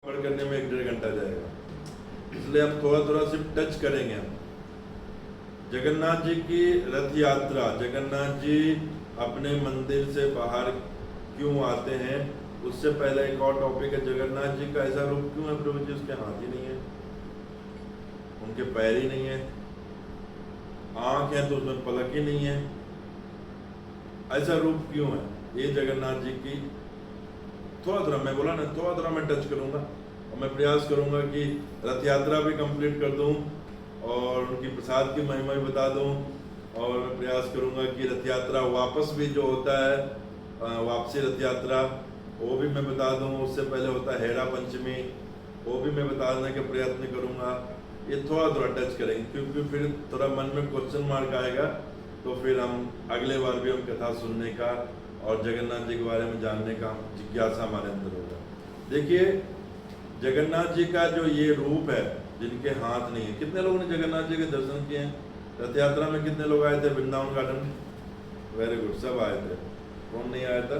Cover करने में 1-1.5 घंटा जाएगा, इसलिए हम थोड़ा थोड़ा सिर्फ टच करेंगे। हम जगन्नाथ जी की रथ यात्रा, जगन्नाथ जी अपने मंदिर से बाहर क्यों आते हैं, उससे पहले एक और टॉपिक है, जगन्नाथ जी का ऐसा रूप क्यों है प्रभु जी? उसके हाथ ही नहीं है, उनके पैर ही नहीं है, आंख है तो उसमें पलक ही नहीं है, ऐसा रूप क्यों है? ये जगन्नाथ जी की थोड़ा थोड़ा, मैं बोला ना, थोड़ा थोड़ा मैं टच करूंगा और मैं प्रयास करूंगा कि रथ यात्रा भी कंप्लीट कर दूं और उनकी प्रसाद की महिमा भी बता दूं, और मैं प्रयास करूंगा कि रथ यात्रा वापस भी जो होता है, वापसी रथ यात्रा, वो भी मैं बता दूं। उससे पहले होता है हेरा पंचमी, वो भी मैं बताने का प्रयत्न करूंगा। ये थोड़ा थोड़ा टच करेंगे, क्योंकि फिर थोड़ा मन में क्वेश्चन मार्क आएगा, तो फिर हम अगले बार भी हम कथा सुनने का और जगन्नाथ जी के बारे में जानने का जिज्ञासा हमारे अंदर होगा। देखिए, जगन्नाथ जी का जो ये रूप है, जिनके हाथ नहीं है, कितने लोगों ने जगन्नाथ जी के दर्शन किए हैं? रथ यात्रा में कितने लोग आए थे वृंदावन गार्डन में? वेरी गुड, सब आए थे। कौन नहीं आया था?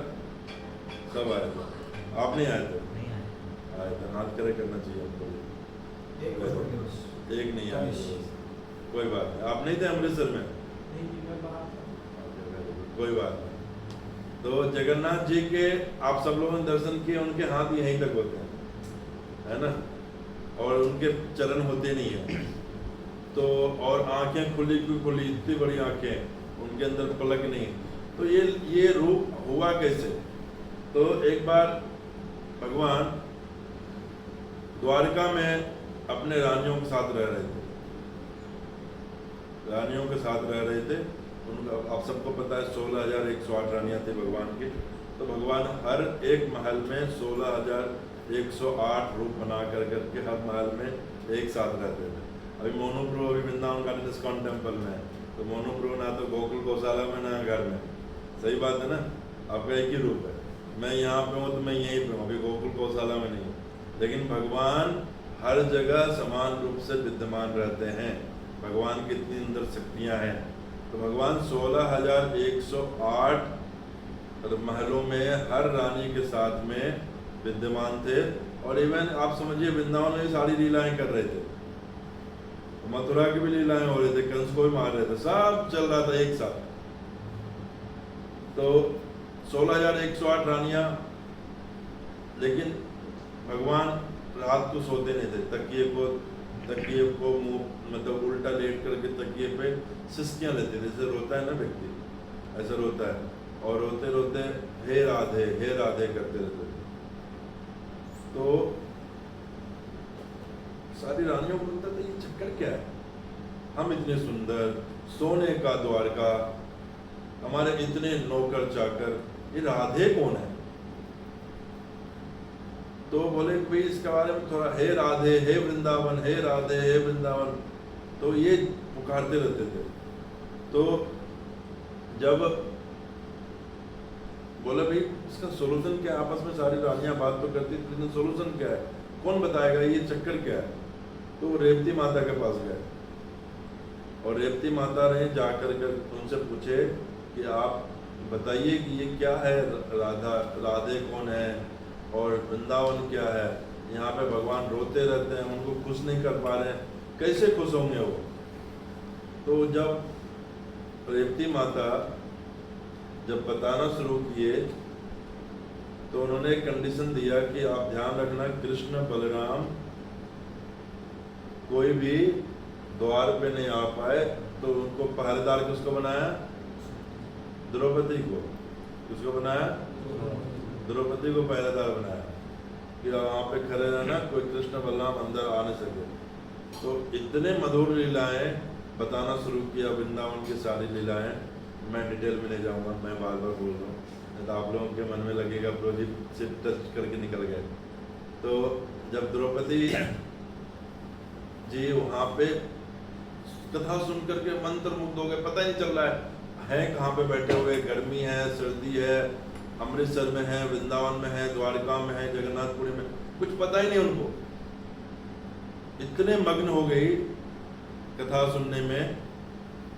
सब आए थे। आप नहीं आए थे? आए थे, हाथ खड़े करना चाहिए आपको। एक नहीं आया, कोई बात नहीं। आप नहीं थे अमृतसर में? कोई बात नहीं। तो जगन्नाथ जी के आप सब लोगों ने दर्शन किए, उनके हाथ यहीं तक होते हैं, है ना, और उनके चरण होते नहीं है, तो और आंखें खुली की खुली, इतनी बड़ी आंखें, उनके अंदर पलक नहीं। तो ये रूप हुआ कैसे? तो एक बार भगवान द्वारका में अपने रानियों के साथ रह रहे थे, रानियों के साथ रह रहे थे। उनका आप सबको पता है 16,108 रानियां थी भगवान की। तो भगवान हर एक महल में 16,108 रूप बना कर करके हर महल में एक साथ रहते थे। अभी मोनू प्रभु अभी वृंदावन गार्डन इस्कॉन टेम्पल में है, तो मोनू प्रभु ना तो गोकुल गौशाला में ना घर में, सही बात है ना, आपका एक ही रूप है। मैं यहाँ पे हूँ तो मैं यहीं पे हूँ, अभी गोकुल गौशाला में नहीं, लेकिन भगवान हर जगह समान रूप से विद्यमान रहते हैं। भगवान की इतनी अंदर शक्तियाँ हैं। तो भगवान 16,108 महलों में हर रानी के साथ में विद्यमान थे, और इवन आप समझिए वृंदावन में सारी लीलाएं कर रहे थे, मथुरा की भी लीलाएं हो रही थे, कंस को भी मार रहे थे, सब चल रहा था एक साथ। तो 16,108 रानियां, लेकिन भगवान रात को सोते नहीं थे, तकिए को मुंह मतलब उल्टा लेट करके तकिए पे सिसकियां लेते थे, जैसे रोता है ना व्यक्ति, ऐसा रोता है, और रोते रोते हे राधे करते रहते थे। तो सारी रानियों को लगता था ये चक्कर क्या है, हम इतने सुंदर, सोने का द्वारका, हमारे इतने नौकर चाकर, ये राधे कौन है? तो बोले भाई इसके बारे में थोड़ा, हे राधे, हे वृंदावन, हे राधे, हे वृंदावन, तो ये पुकारते रहते थे। तो जब बोले भाई इसका सोल्यूशन क्या है, आपस में सारी रानियां बात तो करती थी, लेकिन सोल्यूशन क्या है, कौन बताएगा, ये चक्कर क्या है? तो वो रेवती माता के पास गए, और रेवती माता ने जाकर उनसे पूछे कि आप बताइए कि ये क्या है, राधे कौन है और वृंदावन क्या है? यहाँ पे भगवान रोते रहते हैं, उनको खुश नहीं कर पा रहे हैं, कैसे खुश होंगे वो? तो जब रेवती माता जब बताना शुरू किए, तो उन्होंने एक कंडीशन दिया कि आप ध्यान रखना, कृष्ण बलराम कोई भी द्वार पे नहीं आ पाए, तो उनको पहरेदार किसको बनाया? द्रौपदी को। किसको बनाया? द्रौपदी को पहरेदार बनाया कि वहाँ पे खड़े रहना, कोई कृष्ण बलराम अंदर आ नहीं सके। तो इतने मधुर लीलाएं बताना शुरू किया, वृंदावन की सारी लीलाएं। मैं डिटेल में नहीं जाऊँगा, मैं बार बार बोल रहा हूँ, नहीं तो आप लोगों के मन में लगेगा प्रोजेक्ट से टच करके निकल गए। तो जब द्रौपदी जी वहाँ पे कथा सुन करके मंत्र मुग्ध हो गए, पता ही नहीं चल रहा है कहाँ पे बैठे हुए, गर्मी है, सर्दी है, अमृतसर में है, वृंदावन में है, द्वारका में है, जगन्नाथपुरी में, कुछ पता ही नहीं उनको। इतने मग्न हो गई कथा सुनने में,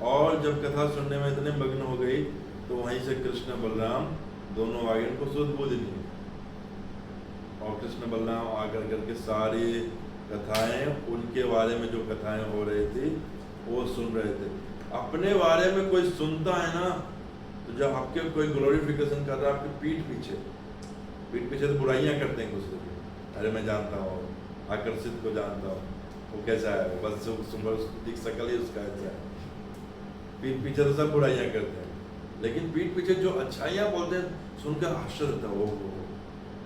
और जब कथा सुनने में इतने मग्न हो गई, तो वहीं से कृष्ण बलराम दोनों आगे, उनको सुध बुध नहीं। और कृष्ण बलराम आकर करके सारी कथाएं, उनके बारे में जो कथाएं हो रही थी वो सुन रहे थे। अपने बारे में कोई सुनता है ना, तो जब आपके कोई ग्लोरिफिकेशन कर रहा है आपके पीठ पीछे तो बुराइयां करते हैं दूसरे की, अरे मैं जानता हूँ, आकर्षित को जानता हूँ, वो कैसा है, बस शकल ही उसका ऐसा है। पीठ पीछे तो सब बुराइयां करते हैं, लेकिन पीठ पीछे जो अच्छाइयाँ बोलते हैं सुनकर आश्चर्य होता है, वो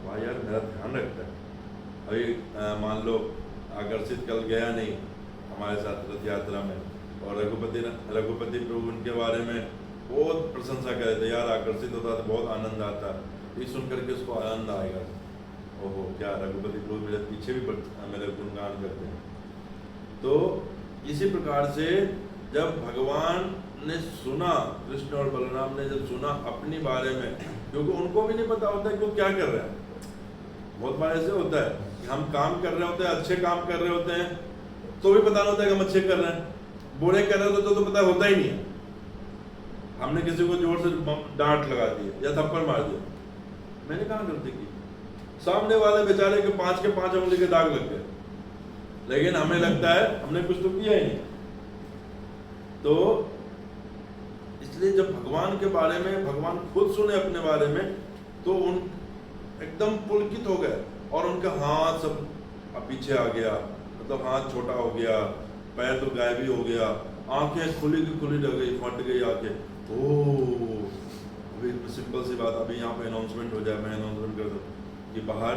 वाह यार मेरा ध्यान रखता है। अभी मान लो आकर्षित कल गया नहीं हमारे साथ रथ यात्रा में, और रघुपति प्रभु उनके बारे में बहुत प्रशंसा कर रहे थे, यार आकर्षित होता तो बहुत आनंद आता, ये सुन करके उसको आनंद आएगा, ओहो क्या रघुपति प्रभु मेरे पीछे भी मेरे गुणगान करते हैं। तो इसी प्रकार से जब भगवान ने सुना, कृष्ण और बलराम ने जब सुना अपनी बारे में, क्योंकि उनको भी नहीं पता होता कि वो क्या कर रहे हैं। बहुत बार ऐसे होता है कि हम काम कर रहे होते हैं, अच्छे काम कर रहे होते हैं, तो भी पता नहीं होता है कि हम अच्छे कर रहे हैं, बुरे कर रहे होते तो पता होता ही नहीं है। हमने किसी को जोर से डांट लगा दी या थप्पड़ मार दिया, मैंने कहाँ गलती की, सामने वाले बेचारे के 5 उंगली के दाग लग गए, लेकिन हमें लगता है हमने कुछ तो किया ही नहीं। तो इसलिए जब भगवान के बारे में भगवान खुद सुने अपने बारे में, तो उन एकदम पुलकित हो गए, और उनका हाथ सब पीछे आ गया, मतलब हाथ छोटा हो गया, पैर तो गायब ही हो गया, आंखें खुली की खुली रह गई, फट गई आंखें। ओह, अभी सिंपल सी बात, अभी यहाँ पे अनाउंसमेंट हो जाए, मैं अनाउंसमेंट कर दूँ कि बाहर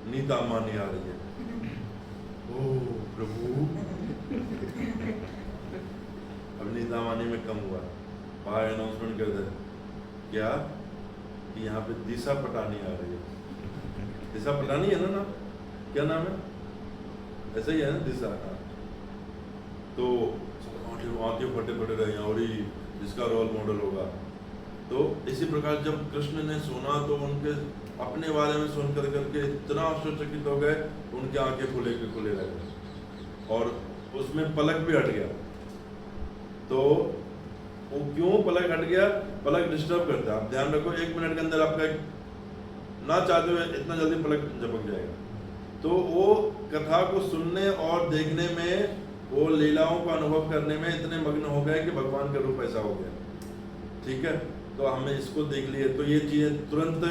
नीता अम्मा नहीं आ रही है। ओह प्रभु, अब नीता अम्मा में कम हुआ, बाहर अनाउंसमेंट कर दे क्या कि यहाँ पे दिशा पटानी आ रही है। दिशा पटानी है ना नाम, क्या नाम है, ऐसा ही है ना दिशा। तो आंखें फटे रहे, और ही जिसका रोल मॉडल होगा। तो इसी प्रकार जब कृष्ण ने सुना तो उनके अपने बारे में सुनकर करके इतना आश्चर्यचकित हो गए, उनकी आंखें खुले के खुले रह गए, और उसमें पलक भी हट गया। तो वो क्यों पलक हट गया, पलक डिस्टर्ब करता है, आप ध्यान रखो, 1 मिनट के अंदर आपका ना चाहते हुए इतना जल्दी पलक झपक जाएगा। तो वो कथा को सुनने और देखने में, वो लीलाओं का अनुभव करने में इतने मग्न हो गए कि भगवान का रूप ऐसा हो गया। ठीक है, तो हमने इसको देख लिए। तो ये चीज़ें तुरंत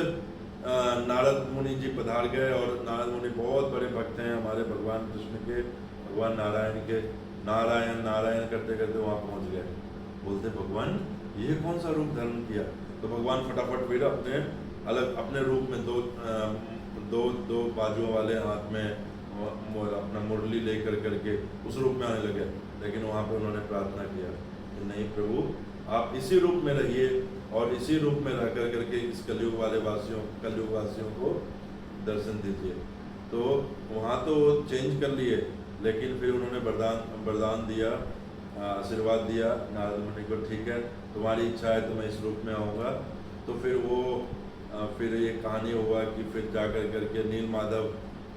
नारद मुनि जी पधार गए, और नारद मुनि बहुत बड़े भक्त हैं हमारे भगवान कृष्ण के, भगवान नारायण के। नारायण नारायण करते करते वहाँ पहुँच गए। बोलते भगवान ये कौन सा रूप धारण किया? तो भगवान फटाफट फिर अपने अलग अपने रूप में दो बाजुओं वाले हाथ में अपना मुरली लेकर करके उस रूप में आने लगे। लेकिन वहाँ पे उन्होंने प्रार्थना किया कि नहीं प्रभु, आप इसी रूप में रहिए, और इसी रूप में रह कर करके इस कलयुग वासियों को दर्शन दीजिए। तो वहाँ तो चेंज कर लिए, लेकिन फिर उन्होंने वरदान दिया, आशीर्वाद दिया नारद मुनि को, ठीक है तुम्हारी इच्छा है तो मैं इस रूप में आऊँगा। तो फिर ये कहानी हुआ कि फिर जाकर करके नील माधव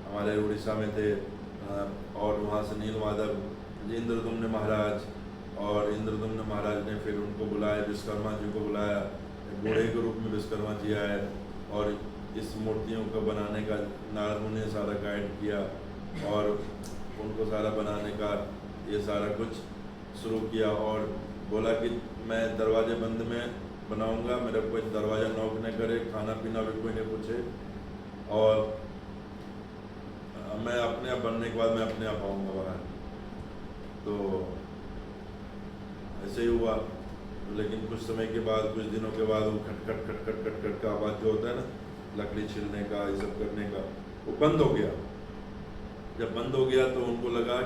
हमारे उड़ीसा में थे, और वहाँ से नील माधव इंद्रदुम्न महाराज, और इंद्रदुम्न महाराज ने फिर उनको बुलाया, विश्वकर्मा जी को बुलाया, बूढ़े के रूप में विश्वकर्मा जी आए, और इस मूर्तियों को बनाने का नारद मुनि ने सारा गाइड किया, और उनको सारा बनाने का ये सारा कुछ शुरू किया, और बोला कि मैं दरवाजे बंद में बनाऊंगा, मेरा कोई दरवाज़ा नॉक न करे, खाना पीना भी कोई नहीं पूछे, और मैं अपने आप बनने के बाद मैं अपने आप आऊँगा बाहर। तो ऐसे ही हुआ। लेकिन कुछ समय के बाद, कुछ दिनों के बाद वो खट का आवाज़ जो होता है ना, लकड़ी छिलने का, ये सब करने का, वो बंद हो गया। जब बंद हो गया तो उनको लगा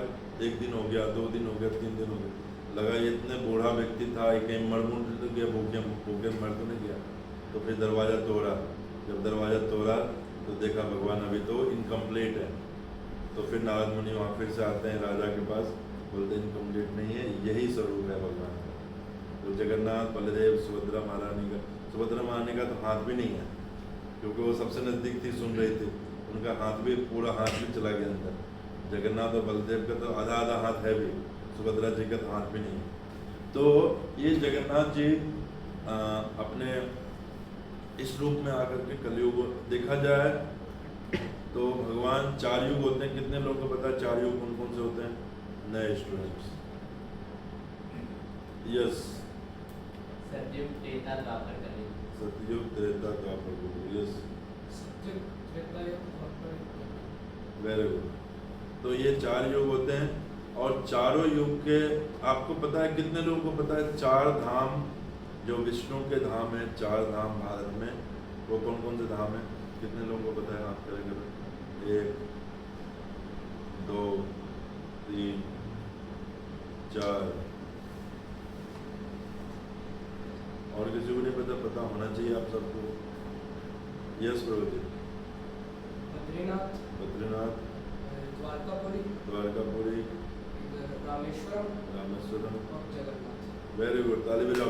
1 दिन हो गया, 2 दिन हो गया, 3 दिन हो गया, लगा ये इतने बूढ़ा व्यक्ति था, कहीं मरमुंड तो गया, भूखे मर तो नहीं गया। तो फिर दरवाज़ा तोड़ा। जब दरवाज़ा तोड़ा तो देखा भगवान अभी तो इनकम्प्लीट है। तो फिर नारद मुनि वहाँ फिर से आते हैं राजा के पास, बोलते इनकम्प्लीट नहीं है, यही स्वरूप है भगवान का। तो जगन्नाथ, बलदेव, सुभद्रा महारानी का तो हाथ भी नहीं है, क्योंकि वो सबसे नज़दीक थी, सुन रही थी, उनका हाथ भी, पूरा हाथ भी चला गया अंदर। जगन्नाथ और बलदेव का तो आधा हाथ है भी, सुभद्रा जी का तो हाथ भी नहीं है। तो ये जगन्नाथ जी अपने इस रूप में आकर के कलयुग देखा जाए तो भगवान 4 युग होते हैं। कितने लोगों को पता है 4 युग कौन कौन से होते हैं? नए स्टूडेंट्स। यस। सतयुग, त्रेता, द्वापर, कलयुग। सतयुग, त्रेता, द्वापर, कलयुग। यस, सतयुग, त्रेता युग, द्वापर युग। Very good. तो ये 4 युग होते हैं और चारों युग के आपको पता है, कितने लोगों को पता है 4 धाम जो विष्णु के धाम है, 4 धाम भारत में, वो कौन कौन से धाम है? कितने लोगों को पता है? आप करेंगे 1 2 3 4। और किसी को नहीं पता? पता होना चाहिए आप सबको। यस प्रभु जी। बद्रीनाथ, बद्रीनाथ, द्वारकापुरी, द्वारकापुरी, रामेश्वरम, रामेश्वरम और जगन्नाथ। वेरी गुड, ताली बजाओ।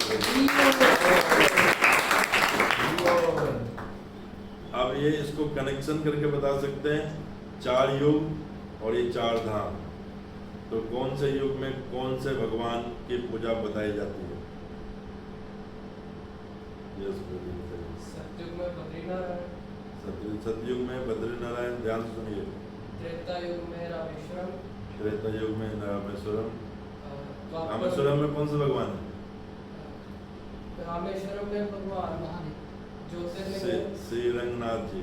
अब ये इसको कनेक्शन करके बता सकते हैं 4 युग और ये 4 धाम। तो कौन से युग में कौन से भगवान की पूजा बताई जाती है? यस, सतयुग में बद्रीनारायण, सतयुग में बद्रीनारायण, ध्यान से सुनिए। त्रेता युग में रामेश्वरम, त्रेता युग में रामेश्वरम। द्वापर- रामेश्वरम में कौन से भगवान है? रामेश्वरम में भगवान ज्योतिर्लिंग में श्रीरंगनाथ जी।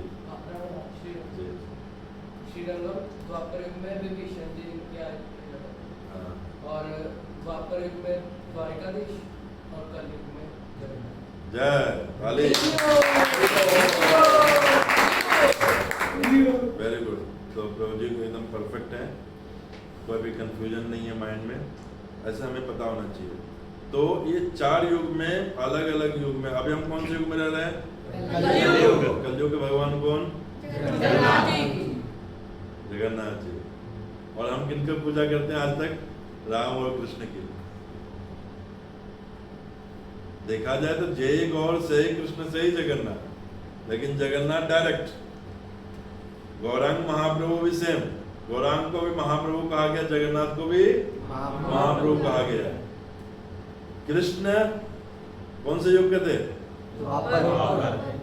जी। श्रीरंगम। द्वापर युग में विभीषण जी इनके हाँ। और द्वापर युग में द्वारिकाधीश और कलयुग में जगन्नाथ। जय ताली। Very good. तो प्रभु जी को एकदम परफेक्ट है, कोई भी कंफ्यूजन नहीं है माइंड में, ऐसा हमें पता होना चाहिए। तो ये 4 युग में, अलग अलग युग में, अभी हम कौन से युग में रह रहे हैं? कलयुग के भगवान कौन? जगन्नाथ जी। और हम किनका पूजा करते हैं आज तक? राम और कृष्ण की। देखा जाए तो जय गौर से ही कृष्ण से ही जगन्नाथ, लेकिन जगन्नाथ डायरेक्ट। गौरांग महाप्रभु भी सेम, गौरांग को भी महाप्रभु कहा गया, जगन्नाथ को भी महाप्रभु कहा गया। कृष्ण कौन से युग के थे?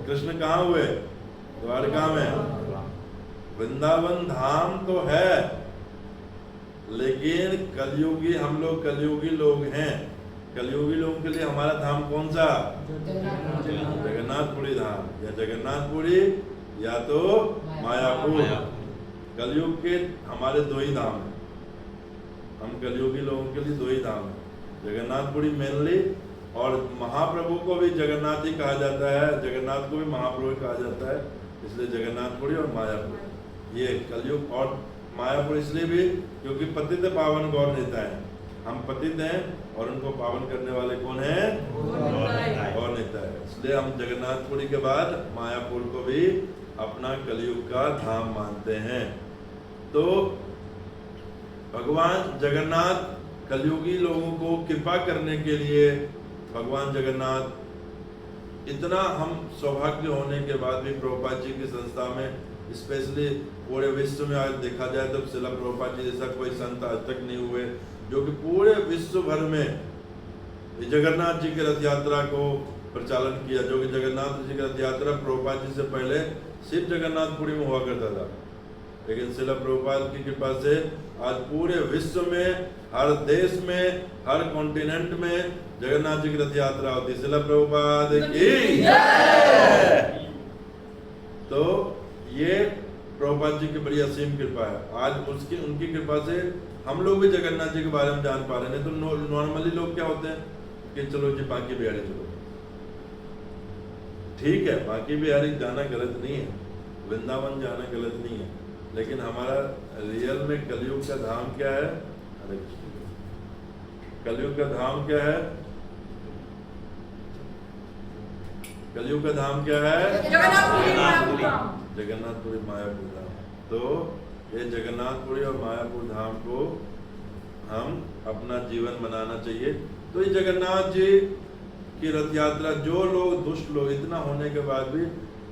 कृष्ण कहाँ हुए? द्वारका में। वृंदावन धाम तो है, लेकिन कलयुगी, हम लोग कलयुगी लोग हैं। कलयुगी लोगों के लिए हमारा धाम कौन सा? जगन्नाथपुरी धाम, या जगन्नाथपुरी या तो मायापुर। कलयुग के हमारे 2 ही धाम हैं। हम कलयुगी लोगों के लिए 2 ही धाम हैं, जगन्नाथपुरी मेनली, और महाप्रभु को भी जगन्नाथ ही कहा जाता है, जगन्नाथ को भी महाप्रभु कहा जाता है, इसलिए जगन्नाथपुरी और मायापुर। ये कलयुग। और मायापुर इसलिए भी क्योंकि पतित पावन गौर नेता है, हम पतित हैं और उनको पावन करने वाले कौन है? गौर नेता है। इसलिए हम जगन्नाथपुरी के बाद मायापुर को भी अपना कलयुग का धाम मानते हैं। तो भगवान जगन्नाथ कलयुगी लोगों को कृपा करने के लिए, भगवान जगन्नाथ, इतना हम सौभाग्य होने के बाद भी प्रभुपाद जी की संस्था में, स्पेशली पूरे विश्व में आज देखा जाए तो श्रील प्रभुपाद जी जैसा कोई संत आज तक नहीं हुए जो कि पूरे विश्व भर में जगन्नाथ जी की रथ यात्रा को प्रचालन किया। जो कि जगन्नाथ जी की रथ यात्रा प्रभुपाद जी से पहले सिर्फ जगन्नाथपुरी में हुआ करता था, लेकिन श्रील प्रभुपाद की कृपा से आज पूरे विश्व में, हर देश में, हर कॉन्टिनेंट में जगन्नाथ जी की रथ यात्रा होती है। श्रील प्रभुपाद की जय। तो ये प्रभुपाद जी की बड़ी असीम कृपा है। आज उसकी, उनकी कृपा से हम लोग भी जगन्नाथ जी के बारे में जान पा रहे हैं। तो नॉर्मली लोग क्या होते हैं कि चलो जी बांकी बिहारी चलो, ठीक है, बांकी बिहारी जाना गलत नहीं है, वृंदावन जाना गलत नहीं है, लेकिन हमारा रियल में कलयुग का धाम क्या है? हरे कृष्ण। कलयुग का धाम क्या है? कलयुग का धाम क्या है? जगन्नाथपुरी मायापुर धाम। तो ये जगन्नाथपुरी और मायापुर धाम को हम अपना जीवन बनाना चाहिए। तो ये जगन्नाथ जी की रथ यात्रा, जो लोग दुष्ट लोग, इतना होने के बाद भी,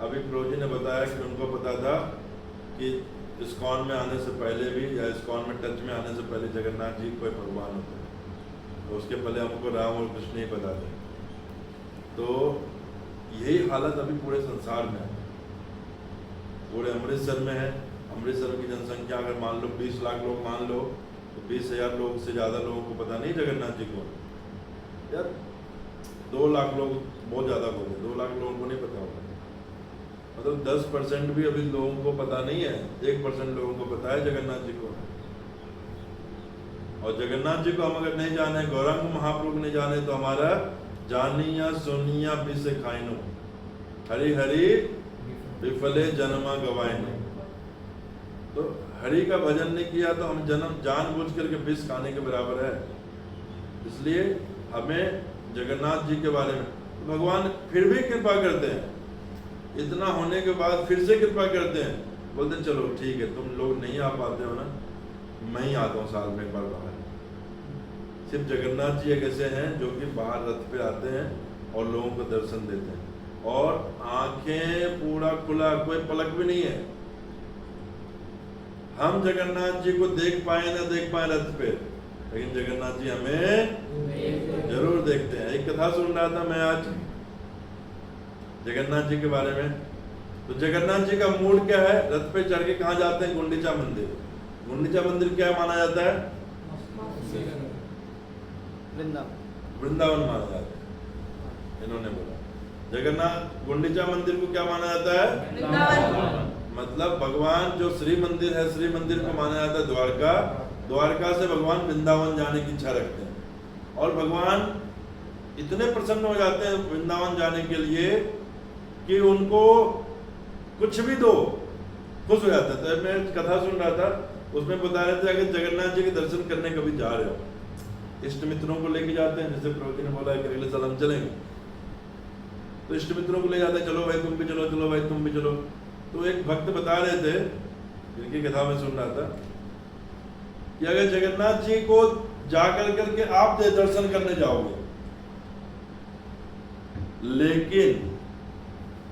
अभी प्रभु जी ने बताया कि उनको पता था कि इस्कॉन में आने से पहले भी, या इस्कॉन में टच में आने से पहले जगन्नाथ जी कोई भगवान होते हैं, तो उसके पहले हमको राम और कृष्ण ही पता थे। तो यही हालत अभी पूरे संसार में है। पूरे अमृतसर में है। अमृतसर की जनसंख्या अगर मान लो 20 लाख लोग मान लो, तो 20,000 लोग से ज़्यादा लोगों को पता नहीं जगन्नाथ जी को। यार 2 लाख लोग बहुत ज़्यादा बोले, 2 लाख लोगों को नहीं पता होगा। मतलब 10% भी अभी लोगों को पता नहीं है, 1% लोगों को पता है जगन्नाथ जी को। और जगन्नाथ जी को हम अगर नहीं जाने, गौरांग महाप्रभु नहीं जाने, तो हमारा जानिया सोनिया बिस खाइनो, हरि हरि विफले जन्मा गवाइनो। तो हरि का भजन नहीं किया तो हम जन्म जानबूझ करके विष खाने के बराबर है। इसलिए हमें जगन्नाथ जी के बारे में भगवान फिर भी कृपा करते हैं। इतना होने के बाद फिर से कृपा करते हैं, बोलते चलो ठीक है, तुम लोग नहीं आ पाते हो ना, मैं ही आता हूँ साल में एक बार बाहर। सिर्फ जगन्नाथ जी एक ऐसे हैं जो कि बाहर रथ पे आते हैं और लोगों को दर्शन देते हैं, और आंखें पूरा खुला, कोई पलक भी नहीं है। हम जगन्नाथ जी को देख पाए ना देख पाए रथ पे, लेकिन जगन्नाथ जी हमें जरूर देखते हैं। एक कथा सुन रहा था मैं आज जगन्नाथ जी के बारे में। तो जगन्नाथ जी का मूड क्या है, रथ पे चढ़ के कहाँ जाते हैं? गुंडीचा मंदिर। गुंडीचा मंदिर क्या माना जाता है? वृंदावन माना जाता है। इन्होंने बोला जगन्नाथ गुंडीचा मंदिर को क्या माना जाता है? मतलब भगवान जो श्री मंदिर है, श्री मंदिर को माना जाता है द्वारका। द्वारका से भगवान वृंदावन जाने की इच्छा रखते हैं, और भगवान इतने प्रसन्न हो जाते हैं वृंदावन जाने के लिए कि उनको कुछ भी दो, खुश हो जाता है। तो मैं कथा सुन रहा था, उसमें बता रहे थे अगर जगन्नाथ जी के दर्शन करने कभी जा रहे हो, इष्ट मित्रों को लेके जाते हैं, जैसे प्रभु जी ने बोला कि अगले साल हम चलेंगे, तो इष्ट मित्रों को ले जाते हैं, चलो भाई तुम भी चलो, चलो भाई तुम भी चलो। तो एक भक्त बता रहे थे, जिनकी कथा में सुन रहा था, कि अगर जगन्नाथ जी को जाकर करके आप दर्शन करने जाओगे, लेकिन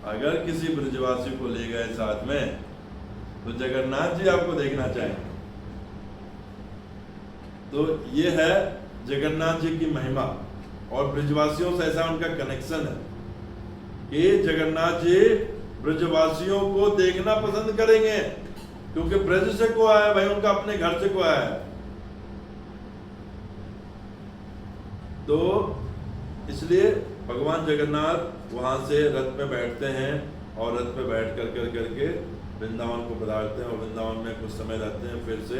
अगर किसी ब्रजवासी को ले गए साथ में, तो जगन्नाथ जी आपको देखना चाहेंगे। तो ये है जगन्नाथ जी की महिमा, और ब्रजवासियों से ऐसा उनका कनेक्शन है कि जगन्नाथ जी ब्रजवासियों को देखना पसंद करेंगे, क्योंकि ब्रज से को आया भाई, उनका अपने घर से को आया है। तो इसलिए भगवान जगन्नाथ वहां से रथ में बैठते हैं, और रथ पे बैठ कर करके वृंदावन को पधारते हैं, और वृंदावन में कुछ समय रहते हैं। फिर से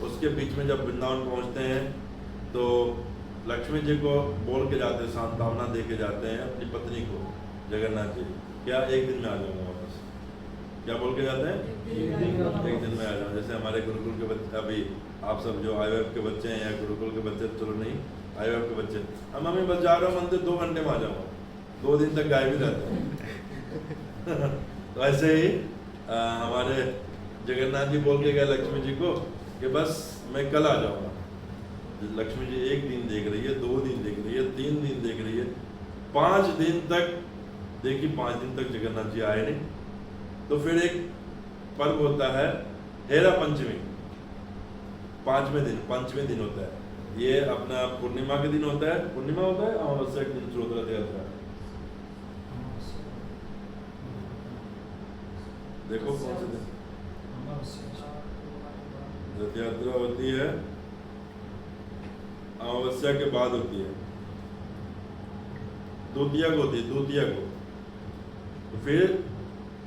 उसके बीच में जब वृंदावन पहुंचते हैं, तो लक्ष्मी जी को बोल के जाते हैं, सांत्वना दे के जाते हैं अपनी पत्नी को, जगन्नाथ जी क्या एक दिन में आ जाऊंगा वापस। क्या बोल के जाते हैं? एक दिन में आ जाऊँ। जैसे हमारे गुरुकुल के बच्चे, अभी आप सब जो IVF के बच्चे हैं या गुरुकुल के बच्चे, चलो नहीं IVF के बच्चे, अब मम्मी बस जा रहा हूँ मंदिर, 2 घंटे में आ जाऊँगा, 2 दिन तक गायब ही रहते हैं। तो ऐसे ही हमारे जगन्नाथ जी बोल के गए लक्ष्मी जी को कि बस मैं कल आ जाऊँगा। लक्ष्मी जी 1 दिन देख रही है, 2 दिन देख रही है, 3 दिन देख रही है, 5 दिन तक देखी, 5 दिन तक जगन्नाथ जी आए नहीं। तो फिर एक पर्व होता है हेरा पंचमी, 5वें दिन होता है। ये अपना पूर्णिमा के दिन होता है, पूर्णिमा होता है, अमावस्या के दिन शुरू रथ यात्रा। देखो कौन से दिन रथ यात्रा होती है? अमावस्या के बाद होती है, द्वितीया को होती है, द्वितीया को। तो फिर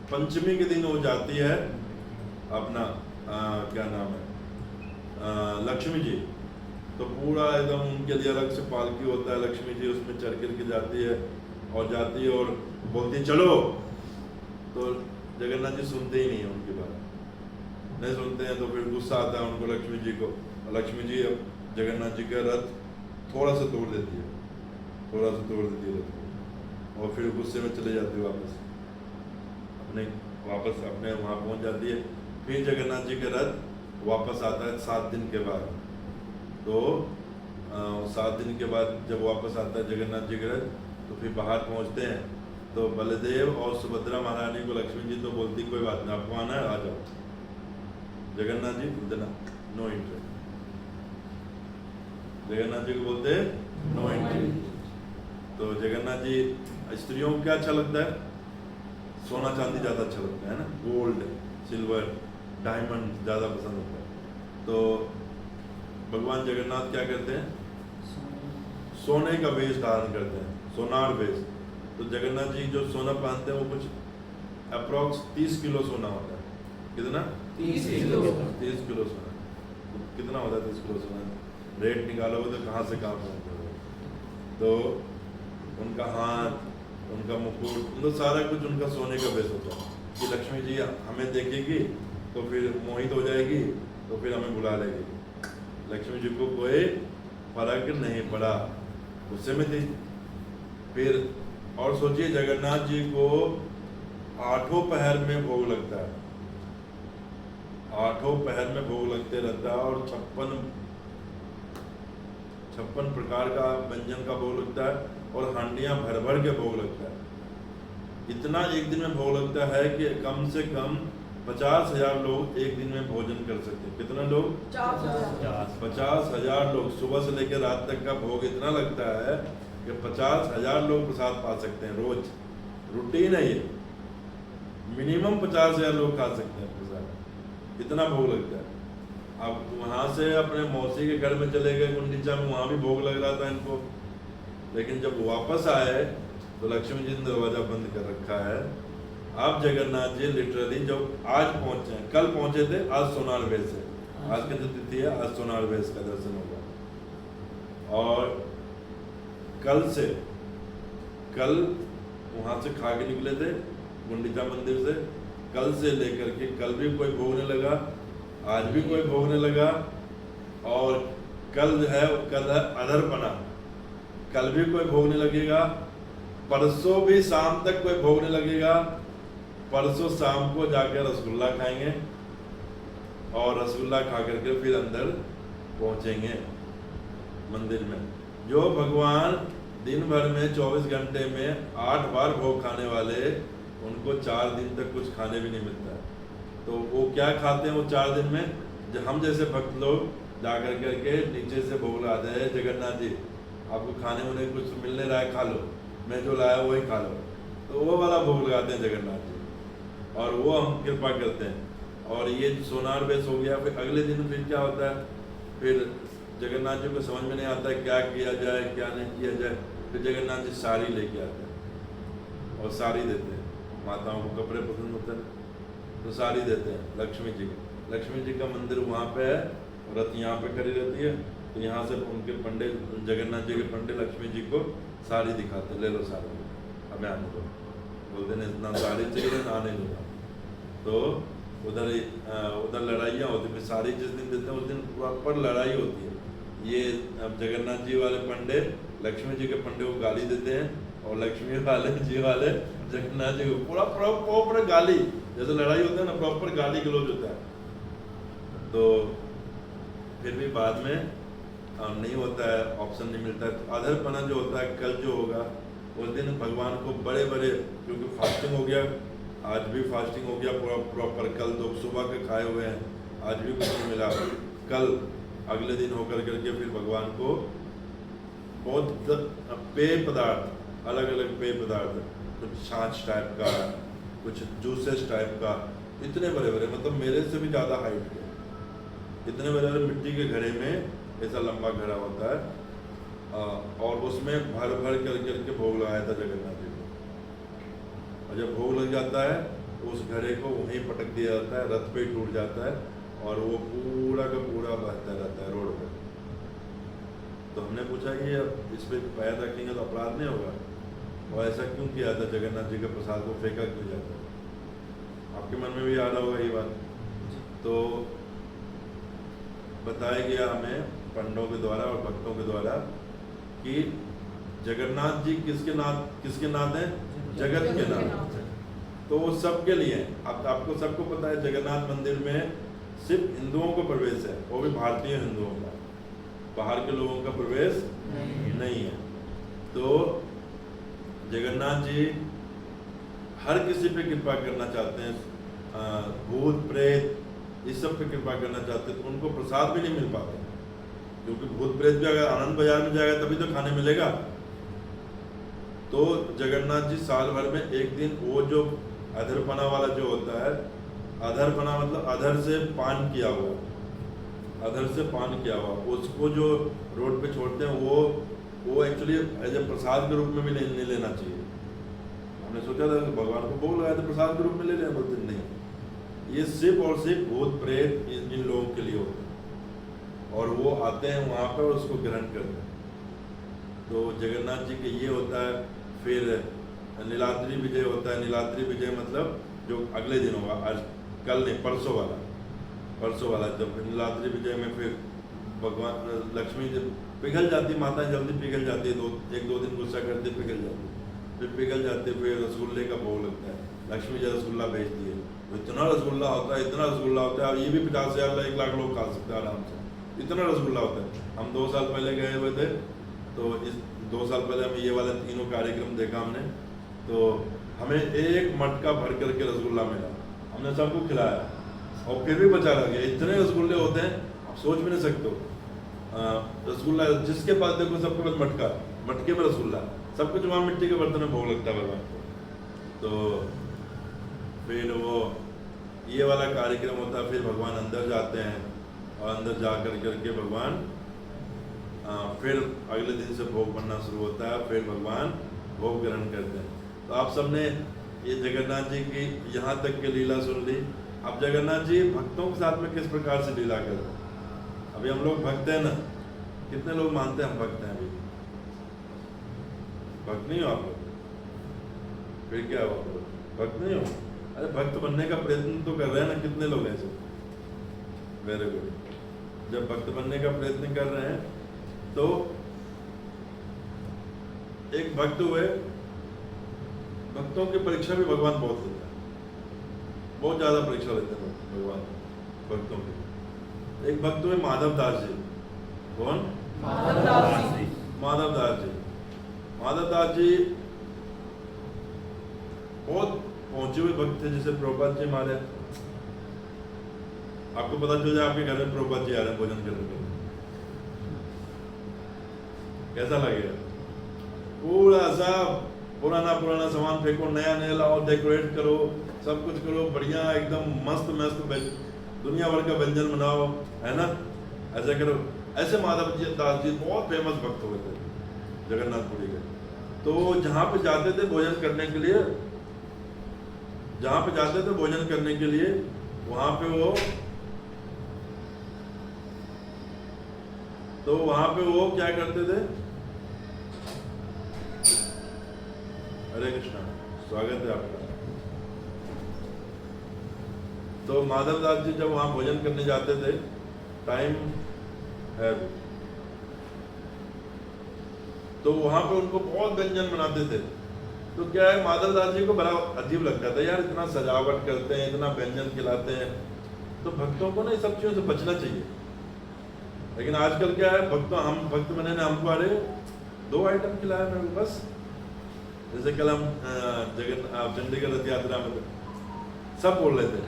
पंचमी के दिन हो जाती है अपना क्या नाम है, लक्ष्मी जी। तो पूरा एकदम उनके लिए अलग से पालकी होता है, लक्ष्मी जी उसमें चढ़ करके जाती है, और बोलती है चलो। तो जगन्नाथ जी सुनते ही नहीं है उनकी बात, नहीं सुनते हैं। तो फिर गुस्सा आता है उनको लक्ष्मी जी को, और लक्ष्मी जी अब जगन्नाथ जी का रथ थोड़ा सा तोड़ देती है रथ को, और फिर गुस्से में चले जाती है वापस अपने वहाँ पहुँच जाती है। फिर जगन्नाथ जी का रथ वापस आता है 7 दिन के बाद। तो 7 दिन के बाद जब वापस आता है जगन्नाथ जी का रथ, तो फिर बाहर पहुँचते हैं। तो बलदेव और सुभद्रा महारानी को लक्ष्मी जी तो बोलती कोई बात नहीं, आपको आना है आ जाओ। जगन्नाथ जी बोलते ना नो एंट्री, जगन्नाथ जी को बोलते नो एंट्री। तो जगन्नाथ जी स्त्रियों को क्या अच्छा लगता है? सोना चांदी ज़्यादा अच्छा लगता है ना, गोल्ड सिल्वर डायमंड ज़्यादा पसंद होता है। तो भगवान जगन्नाथ क्या करते हैं? सोने का वेश धारण करते हैं, सोनार वेश। तो जगन्नाथ जी जो सोना पहनते हैं वो कुछ अप्रॉक्स 30 किलो सोना होता है। कितना? 30 किलो। 30 किलो सोना। तो कितना होता है 30 किलो सोना? रेट निकालोगे तो कहाँ से कहाँ पहुँचोगे। तो उनका हाथ, उनका मुकुट, उनका सारा कुछ उनका सोने का बेस होता है कि लक्ष्मी जी हमें देखेगी तो फिर मोहित हो जाएगी, तो फिर हमें बुला लेगी। लक्ष्मी जी को कोई फर्क नहीं पड़ा, गुस्से में थी। फिर और सोचिए जगन्नाथ जी को 8 पहर में भोग लगता है, 8 पहर में भोग लगते रहता है और 56 प्रकार का व्यंजन का भोग लगता है और हांडियां भर भर के भोग लगता है। इतना एक दिन में भोग लगता है कि कम से कम 50,000 लोग एक दिन में भोजन कर सकते हैं। कितना लोग? 50,000 लोग। सुबह से लेकर रात तक का भोग इतना लगता है कि 50,000 लोग प्रसाद पा सकते हैं रोज। रूटीन है ये, मिनिमम 50,000 लोग खा सकते हैं प्रसाद, इतना भोग लगता है। अब वहाँ से अपने मौसी के घर में चले गए गुंडीचा में, वहाँ भी भोग लग रहा था इनको। लेकिन जब वापस आए तो लक्ष्मी जी ने दरवाजा बंद कर रखा है। अब जगन्नाथ जी लिटरली जब आज पहुंचे, कल पहुंचे थे, आज सोनार वेश है, आज की जो तिथि है आज सोनार वेश का दर्शन होगा। और कल वहां से खा के निकले थे गुंडीचा मंदिर से, कल से लेकर के कल भी कोई भोगने लगा, आज भी कोई भोगने लगा, और कल है अधरपना, कल भी कोई भोगने लगेगा, परसों भी शाम तक कोई भोगने लगेगा। परसों शाम को जाकर रसगुल्ला खाएंगे और रसगुल्ला खा करके फिर अंदर पहुंचेंगे मंदिर में। जो भगवान दिन भर में 24 घंटे में 8 बार भोग खाने वाले, उनको 4 दिन तक कुछ खाने भी नहीं मिलता है। तो वो क्या खाते हैं वो 4 दिन में? जब हम जैसे भक्त लोग जा कर करके नीचे से भोग लाते हैं, जगन्नाथ जी आपको खाने में कुछ मिलने रहा है खा लो, मैं जो लाया वही खा लो, तो वो वाला भोग लगाते हैं जगन्नाथ जी, और वो हम कृपा करते हैं। और ये सोनार वेश हो गया। फिर अगले दिन फिर क्या होता है, फिर जगन्नाथ जी को समझ में नहीं आता है क्या किया जाए क्या नहीं किया जाए। फिर जगन्नाथ जी साड़ी लेके आते हैं और साड़ी देते हैं, माताओं को कपड़े पसंद होते हैं तो साड़ी देते हैं लक्ष्मी जी को। लक्ष्मी जी का मंदिर वहाँ पे है, रथ यहाँ पे खड़ी रहती है, तो यहाँ से उनके पंडित, जगन्नाथ जी के पंडित लक्ष्मी जी को साड़ी दिखाते, ले लो साड़ी, हमें आने दो। बोलते हैं इतना साड़ी चाहिए ना, आने दूंगा। तो उधर लड़ाइयाँ होती, फिर साड़ी जिस दिन देते हैं उस दिन प्रॉपर लड़ाई होती है। ये अब जगन्नाथ जी वाले पंडित लक्ष्मी जी के पंडित को गाली देते हैं, और लक्ष्मी वाले जी वाले जगन्नाथ जी को पूरा प्रॉपर गाली, जैसे लड़ाई होता है ना, प्रॉपर गाली गलौज होता है। तो फिर भी बाद में नहीं होता है, ऑप्शन नहीं मिलता है। तो अधरपना जो होता है कल जो होगा उस दिन भगवान को बड़े बड़े, क्योंकि फास्टिंग हो गया, आज भी फास्टिंग हो गया प्रॉपर, कल तो सुबह के खाए हुए हैं, आज भी कुछ नहीं मिला। कल अगले दिन होकर करके फिर भगवान को बहुत पेय पदार्थ, अलग अलग पेय पदार्थ, कुछ छाछ टाइप का, कुछ जूसेस टाइप का, इतने बड़े बड़े, मतलब मेरे से भी ज़्यादा हाइट के, इतने बड़े बड़े मिट्टी के घड़े में, ऐसा लंबा घड़ा होता है, और उसमें भर भर करके भोग लगाया था जगन्नाथ जी को। और जब भोग लग जाता है तो उस घड़े को वहीं पटक दिया जाता है, रथ पे ही टूट जाता है, और वो पूरा का पूरा बहता रहता है रोड पे। तो हमने पूछा कि अब इस पे पैर रखेंगे तो अपराध नहीं होगा, और ऐसा क्यों किया था, जगन्नाथ जी के प्रसाद को फेंका क्यों जाता है? आपके मन में भी आ रहा होगा ये बात। तो बताया गया हमें पंडितों के द्वारा और भक्तों के द्वारा कि जगन्नाथ जी किसके नाथ हैं? जगत के नाथ। तो वो सबके लिए है। अब आपको सबको पता है जगन्नाथ मंदिर में सिर्फ हिंदुओं को प्रवेश है, वो भी भारतीय हिंदुओं का, बाहर के लोगों का प्रवेश नहीं है। तो जगन्नाथ जी हर किसी पे कृपा करना चाहते हैं, भूत प्रेत इस सब पे कृपा करना चाहते हैं, तो उनको प्रसाद भी नहीं मिल पाता, क्योंकि भूत प्रेत भी अगर आनंद बाजार में जाएगा तभी तो खाने मिलेगा। तो जगन्नाथ जी साल भर में एक दिन वो जो अधरपना वाला जो होता है, अधरपना मतलब अधर से पान किया हुआ, अधर से पान किया हुआ, उसको जो रोड पे छोड़ते हैं वो एक्चुअली एज ए प्रसाद के रूप में भी नहीं लेना चाहिए। हमने सोचा था कि भगवान को भोग लगाया तो प्रसाद के रूप में ले लें, बोलते नहीं, ये सिर्फ और सिर्फ भूत प्रेत इन लोगों के लिए होता है और वो आते हैं वहाँ पर और उसको ग्रहण करते हैं। तो जगन्नाथ जी के ये होता है। फिर नीलाद्री विजय होता है। नीलाद्री विजय मतलब जो अगले दिन होगा, आज कल नहीं परसों वाला जब नीलाद्री विजय में फिर भगवान लक्ष्मी जब पिघल जाती, माता जल्दी पिघल जाती है, एक दो दिन गुस्सा करते पिघल जाती, फिर पिघल जाते, फिर रसगुल्ले का भोग लगता है। लक्ष्मी जी रसगुल्ला भेजती है, इतना रसगुल्ला होता है, इतना रसगुल्ला होता है, ये भी 50,000 1 लाख लोग खा सकते हैं आराम से, इतना रसगुल्ला होता है। हम 2 साल पहले गए हुए थे, तो इस 2 साल पहले हम ये वाले तीनों कार्यक्रम देखा हमने, तो हमें एक मटका भर करके रसगुल्ला मिला, हमने सबको खिलाया और फिर भी बचा रह गया। इतने रसगुल्ले होते हैं आप सोच भी नहीं सकते हो। रसगुल्ला जिसके पास देखो सबके पास मटके में रसगुल्ला, सब कुछ वहाँ मिट्टी के बर्तन में भोग लगता है भगवान को। तो फिर वो ये वाला कार्यक्रम होता है। फिर भगवान अंदर जाते हैं और अंदर जा करके भगवान फिर अगले दिन से भोग बनना शुरू होता है, फिर भगवान भोग ग्रहण करते हैं। तो आप सबने ये जगन्नाथ जी की यहाँ तक की लीला सुन ली। अब जगन्नाथ जी भक्तों के साथ में किस प्रकार से लीला करते हैं। अभी हम लोग भक्त हैं ना, कितने लोग मानते हैं हम भक्त हैं? अभी भक्त नहीं हो आप लोग? फिर क्या हो, भक्त नहीं हो? अरे भक्त बनने का प्रयत्न तो कर रहे हैं ना, कितने लोग ऐसे? Very good. जब भक्त बनने का प्रयत्न कर रहे हैं तो एक भक्त हुए, भक्तों की परीक्षा भी भगवान बहुत लेता है, बहुत ज्यादा परीक्षा लेते हैं भगवान भक्तों की। एक भक्त हुए माधव दास जी। कौन? माधव दास जी। माधव दास जी। माधव दास जी बहुत पहुंचे हुए भक्त थे, जैसे प्रभुपाद जी हमारे, आपको पता चल जाए आपके घर में प्रभुपाद जी आ रहे हैं भोजन करने के लिए, कैसा लगेगा? पूरा सब पुराना सामान फेंको, नया लाओ, डेकोरेट करो, सब कुछ करो, बढ़िया एकदम मस्त दुनिया भर का व्यंजन बनाओ, है ना, ऐसा करो। ऐसे माधव दास जी बहुत फेमस भक्त हुए थे जगन्नाथपुरी के। तो जहाँ पे जाते थे भोजन करने के लिए, वहां पे वो क्या करते थे? हरे कृष्णा, स्वागत है आपका। तो माधव दास जी जब वहां भोजन करने जाते थे, टाइम है, तो वहां पे उनको बहुत व्यंजन बनाते थे। तो क्या है, माधव दास जी को बड़ा अजीब लगता था, यार इतना सजावट करते हैं, इतना व्यंजन खिलाते हैं, तो भक्तों को ना ये सब चीजों से बचना चाहिए। लेकिन आजकल क्या है, हम भक्त बने ना, हमको अरे 2 आइटम खिलाया मेरे को बस। जैसे कल हम चंडीगढ़ रथ यात्रा में सब बोल रहे थे,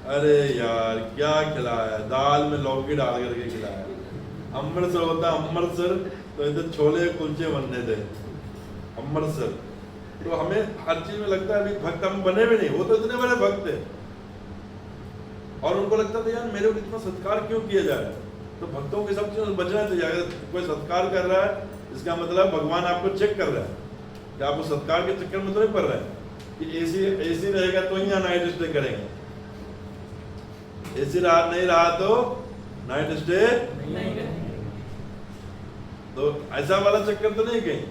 अरे यार क्या खिलाया, दाल में लौकी डाल करके खिलाया। अमृतसर होता, अमृतसर तो इधर छोले कुलचे बनने थे, अमृतसर। तो हमें हर चीज में लगता है अभी भक्त हम बने भी नहीं, वो तो इतने बड़े भक्त थे और उनको लगता था यार मेरे को इतना सत्कार क्यों किया जा रहा है। तो भक्तों के सब चीजों से बचना चाहिए। अगर कोई सत्कार कर रहा है, इसका मतलब भगवान आपको चेक कर रहा है कि आप उस सत्कार के चक्कर में तो नहीं पड़ रहे हैं कि एसी रहेगा तो ही नाइट स्टे करेंगे, एसी नहीं रहा तो नाइट स्टे नहीं करेंगे। तो ऐसा वाला चक्कर तो नहीं कहीं।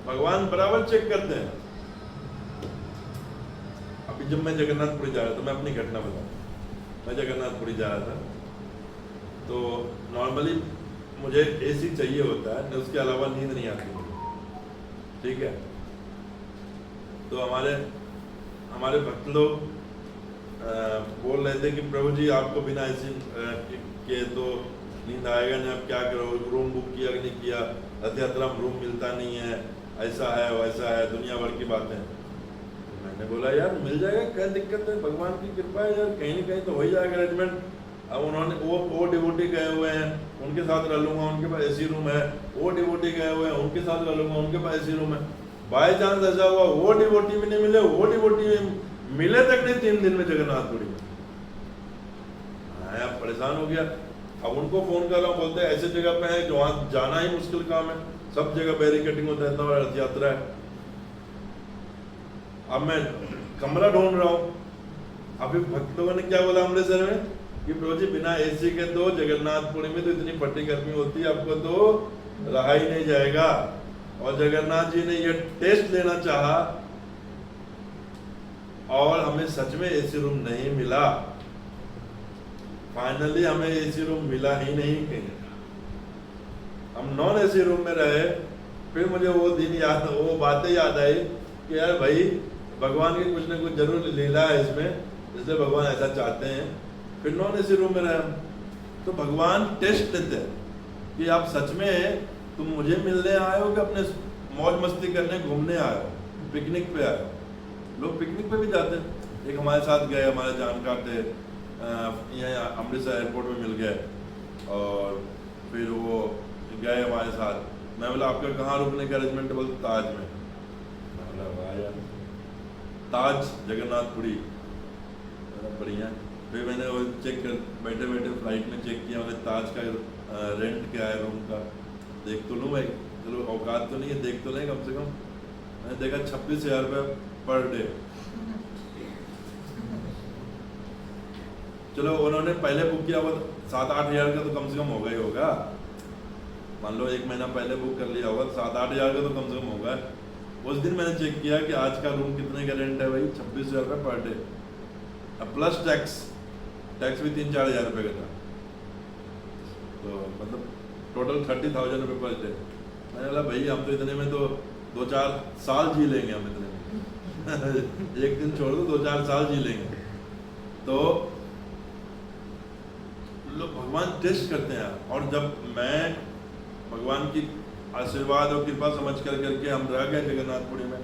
भगवान बराबर चेक करते हैं। अभी जब मैं जगन्नाथपुरी जा रहा था, मैं अपनी घटना बताऊं। मैं जगन्नाथपुरी जा रहा था, तो नॉर्मली मुझे एसी चाहिए होता है, उसके अलावा नींद नहीं आती मुझे, ठीक है। तो हमारे भक्त लोग बोल रहे थे कि प्रभु जी आपको बिना एसी के तो नींद आएगा नहीं, आप क्या करो, रूम बुक किया कि नहीं किया, रथ यात्रा में रूम मिलता नहीं है, ऐसा है वैसा है, दुनिया भर की बातें। तो मैंने बोला यार मिल जाएगा, क्या दिक्कत है, भगवान की कृपा है यार, कहीं ना कहीं तो हो ही जाएगा अरेंजमेंट। अब उन्होंने वो डिवोटी गए हुए हैं, उनके साथ रह लूंगा, उनके पास एसी रूम है। वो डिवोटी गए हुए हैं, उनके साथ रह लूंगा, उनके पास एसी रूम है। बाय चांस ऐसा हुआ वो डिवोटी भी नहीं मिले, वो डिवोटी मिले तक नहीं 3 दिन में जगन्नाथपुरी में। आप परेशान हो गया। अब उनको फोन कर रहा हूँ, बोलते हैं ऐसे जगह पे है जो वहां जाना ही मुश्किल काम है, सब जगह बैरिकेडिंग होता है, इतना बड़ा रथ यात्रा है। अब मैं कमरा ढूंढ रहा हूँ। अभी भक्त लोगों ने क्या बोला अमृतसर में कि प्रभु जी बिना एसी के तो जगन्नाथपुरी में तो इतनी फटी गर्मी होती है, आपको तो रहा ही नहीं जाएगा। और जगन्नाथ जी ने ये टेस्ट लेना चाहा और हमें सच में एसी रूम नहीं मिला। फाइनली हमें एसी रूम मिला ही नहीं कहीं, हम नॉन एसी रूम में रहे। फिर मुझे वो दिन याद, वो बातें याद आई कि यार भाई भगवान की कुछ ना कुछ जरूर लीला है इसमें, इसलिए भगवान ऐसा चाहते हैं। फिर नॉन एसी रूम में रहे। तो भगवान टेस्ट लेते हैं कि आप सच में तुम मुझे मिलने आए हो कि अपने मौज मस्ती करने घूमने आए हो, पिकनिक पे आए हो। लोग पिकनिक पे भी जाते हैं। एक हमारे साथ गए, हमारे जानकार थे, यहाँ अमृतसर एयरपोर्ट में मिल गए और फिर वो गए हमारे साथ। मैं बोला आपका कहाँ रुकने का अरेंजमेंट? बोलते ताज में। मैं बोला वाह यार, ताज जगन्नाथपुरी, बढ़िया। फिर मैंने वो चेक कर, बैठे बैठे फ्लाइट में चेक किया, मैंने ताज का रेंट क्या है रूम का, देख तो लूँ भाई, चलो औकात तो नहीं है, देख तो लें कम से कम। मैंने देखा 26,000 रुपये पर डे। चलो उन्होंने पहले बुक किया, वो 7-8 हज़ार का तो कम से कम होगा ही होगा। मान लो 1 महीना पहले बुक कर लिया होगा, 7-8 हज़ार का तो कम से कम होगा। उस दिन मैंने चेक किया कि आज का रूम कितने का रेंट है भाई, 26,000 रुपये पर डे। अब प्लस टैक्स भी 3-4 हज़ार रुपये का था, तो मतलब टोटल 30,000 रुपये पर डे। मैंने बोला भाई हम तो इतने में तो 2-4 साल जी लेंगे, हम इतने में एक दिन छोड़ दो, 2-4 साल जी लेंगे। तो लोग भगवान टेस्ट करते हैं। और जब मैं भगवान की आशीर्वाद और कृपा समझ कर करके हम रह गए जगन्नाथपुरी में,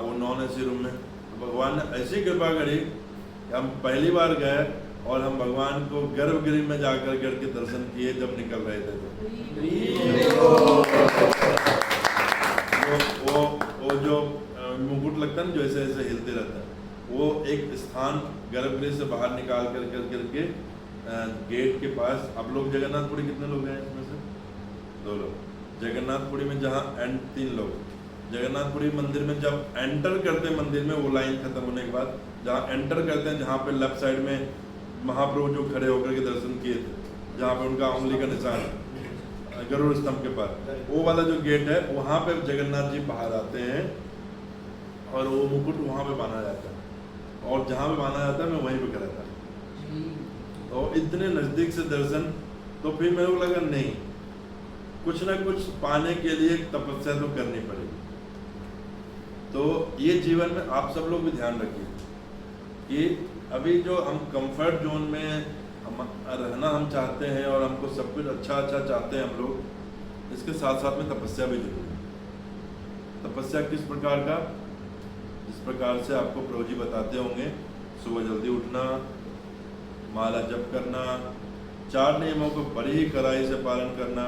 वो नॉन एसी रूम में, तो भगवान ने ऐसी कृपा करी कि हम पहली बार गए और हम भगवान को गर्भगृह में जाकर करके दर्शन किए जब निकल रहे थे। तो वो जो मुकुट लगता है ना, जो ऐसे ऐसे हिलते रहता है, वो एक स्थान गर्भगृह से बाहर निकाल कर करके गेट के पास। अब लोग जगन्नाथपुरी कितने लोग हैं इसमें से? 2 लोग। जगन्नाथपुरी में जहाँ 3 लोग। जगन्नाथपुरी मंदिर में जब एंटर करते हैं मंदिर में, वो लाइन खत्म होने के बाद जहाँ एंटर करते हैं, जहाँ पे लेफ्ट साइड में महाप्रभु जो खड़े होकर के दर्शन किए थे, जहाँ पे उनका उंगली का निशान गरुड़ स्तंभ के पास, वो वाला जो गेट है, वहाँ पे जगन्नाथ जी बाहर आते हैं और वो मुकुट वहाँ पे बांधा जाता है। और जहाँ पे बांधा जाता है मैं वहीं पे करा था। और इतने नज़दीक से दर्शन। तो फिर मेरे को लगा नहीं, कुछ ना कुछ पाने के लिए तपस्या तो करनी पड़ेगी। तो ये जीवन में आप सब लोग भी ध्यान रखिए कि अभी जो हम कंफर्ट जोन में हम रहना हम चाहते हैं और हमको सब कुछ अच्छा चाहते हैं हम लोग, इसके साथ साथ में तपस्या भी जरूरी है। तपस्या किस प्रकार का? जिस प्रकार से आपको प्रभु जी बताते होंगे, सुबह जल्दी उठना, माला जप करना, 4 नियमों को बड़ी ही कड़ाई से पालन करना।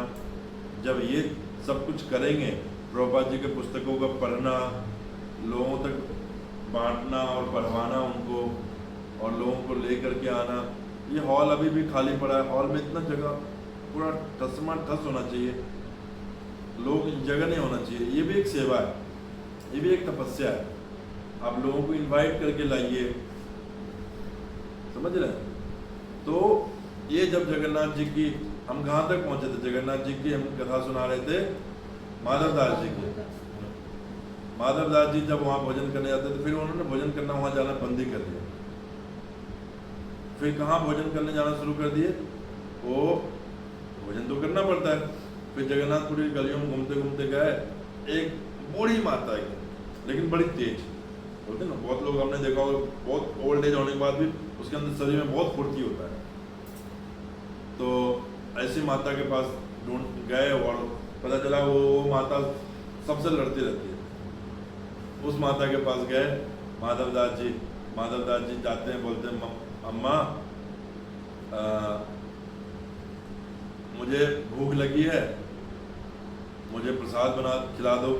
जब ये सब कुछ करेंगे, प्रभुपाद जी के पुस्तकों का पढ़ना, लोगों तक बांटना और पढ़वाना उनको, और लोगों को ले करके आना। ये हॉल अभी भी खाली पड़ा है, हॉल में इतना जगह पूरा ठस होना चाहिए, लोग जगह नहीं होना चाहिए। ये भी एक सेवा है, ये भी एक तपस्या है। आप लोगों को इनवाइट करके लाइए, समझ रहे हैं? तो ये जब जगन्नाथ जी की, हम कहाँ तक पहुँचे थे? जगन्नाथ जी की हम कथा सुना रहे थे, माधवदास जी की। माधवदास जी जब वहाँ भोजन करने जाते थे, फिर उन्होंने भोजन करना वहाँ जाना बंद ही कर दिया। फिर कहाँ भोजन करने जाना शुरू कर दिए? वो भोजन तो करना पड़ता है। फिर जगन्नाथपुरी गलियों में घूमते घूमते गए, एक बूढ़ी माता है, लेकिन बड़ी तेज, बोलते ना, बहुत लोग हमने देखा होगा, बहुत ओल्ड एज होने के बाद भी उसके अंदर शरीर में बहुत फुर्ती होता है। तो ऐसी माता के पास ढूंढ गए और पता चला वो माता सबसे लड़ती रहती है। उस माता के पास गए, माधवदास जी जाते हैं, बोलते हैं अम्मा मुझे भूख लगी है, मुझे प्रसाद बना खिला दो।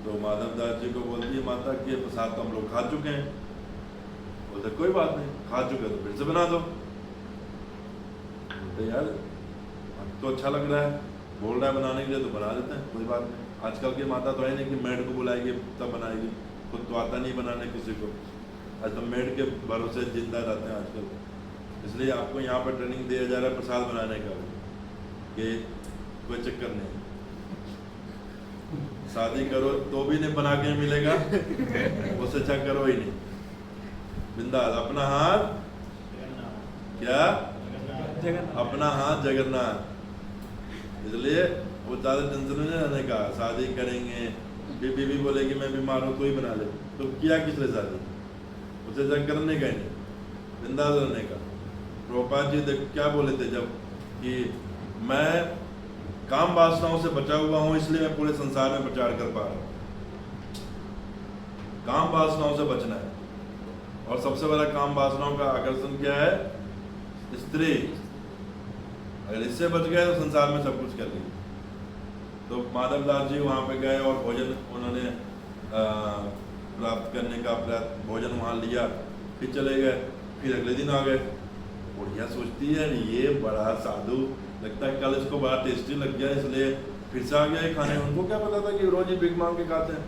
तो माधव दास जी को बोलती है माता कि ये प्रसाद तो हम लोग खा चुके हैं। बोलते कोई बात नहीं, खा चुके तो फिर से बना दो। बोलते यार तो अच्छा लग रहा है, बोल रहा है बनाने के लिए तो बना देते हैं, कोई बात नहीं। आजकल की माता तो है नहीं कि मेड को बुलाएगी तब बनाएगी, खुद तो आता नहीं बनाने किसी को। आज तो मेड के भरोसे जिंदा रहते हैं आजकल। इसलिए आपको यहाँ पर ट्रेनिंग दिया जा रहा है प्रसाद बनाने का कि कोई चक्कर नहीं, शादी करो तो भी नहीं बना के मिलेगा, उससे अच्छा करो ही नहीं। बिंदास अपना हाथ क्या, अपना हाथ जगन्नाथ। इसलिए वो ज़्यादा टेंशन में नहीं रहने का। शादी करेंगे फिर बीवी बोलेगी मैं बीमार हूँ तो ही बना ले, तो किया किस लिए शादी, उसे जग करने का ही नहीं, बिंदास रहने का। प्रभुपाद जी क्या बोले थे जब कि मैं काम वासनाओं से बचा हुआ हूँ इसलिए मैं पूरे संसार में प्रचार कर पा रहा हूँ। काम वासनाओं से बचना है, और सबसे बड़ा काम वासनाओं का आकर्षण क्या है, स्त्री। अगर इससे बच गए तो संसार में सब कुछ कर लेंगे। तो माधव दास जी वहाँ पे गए और भोजन उन्होंने प्राप्त करने का भोजन वहाँ लिया, फिर चले गए। फिर अगले दिन आ गए। बुढ़िया सोचती है ये बड़ा साधु लगता है, कल इसको बड़ा टेस्टी लग गया इसलिए फिर से आ गया ये खाने। उनको क्या पता था कि रोज ही बिग मांग के खाते हैं,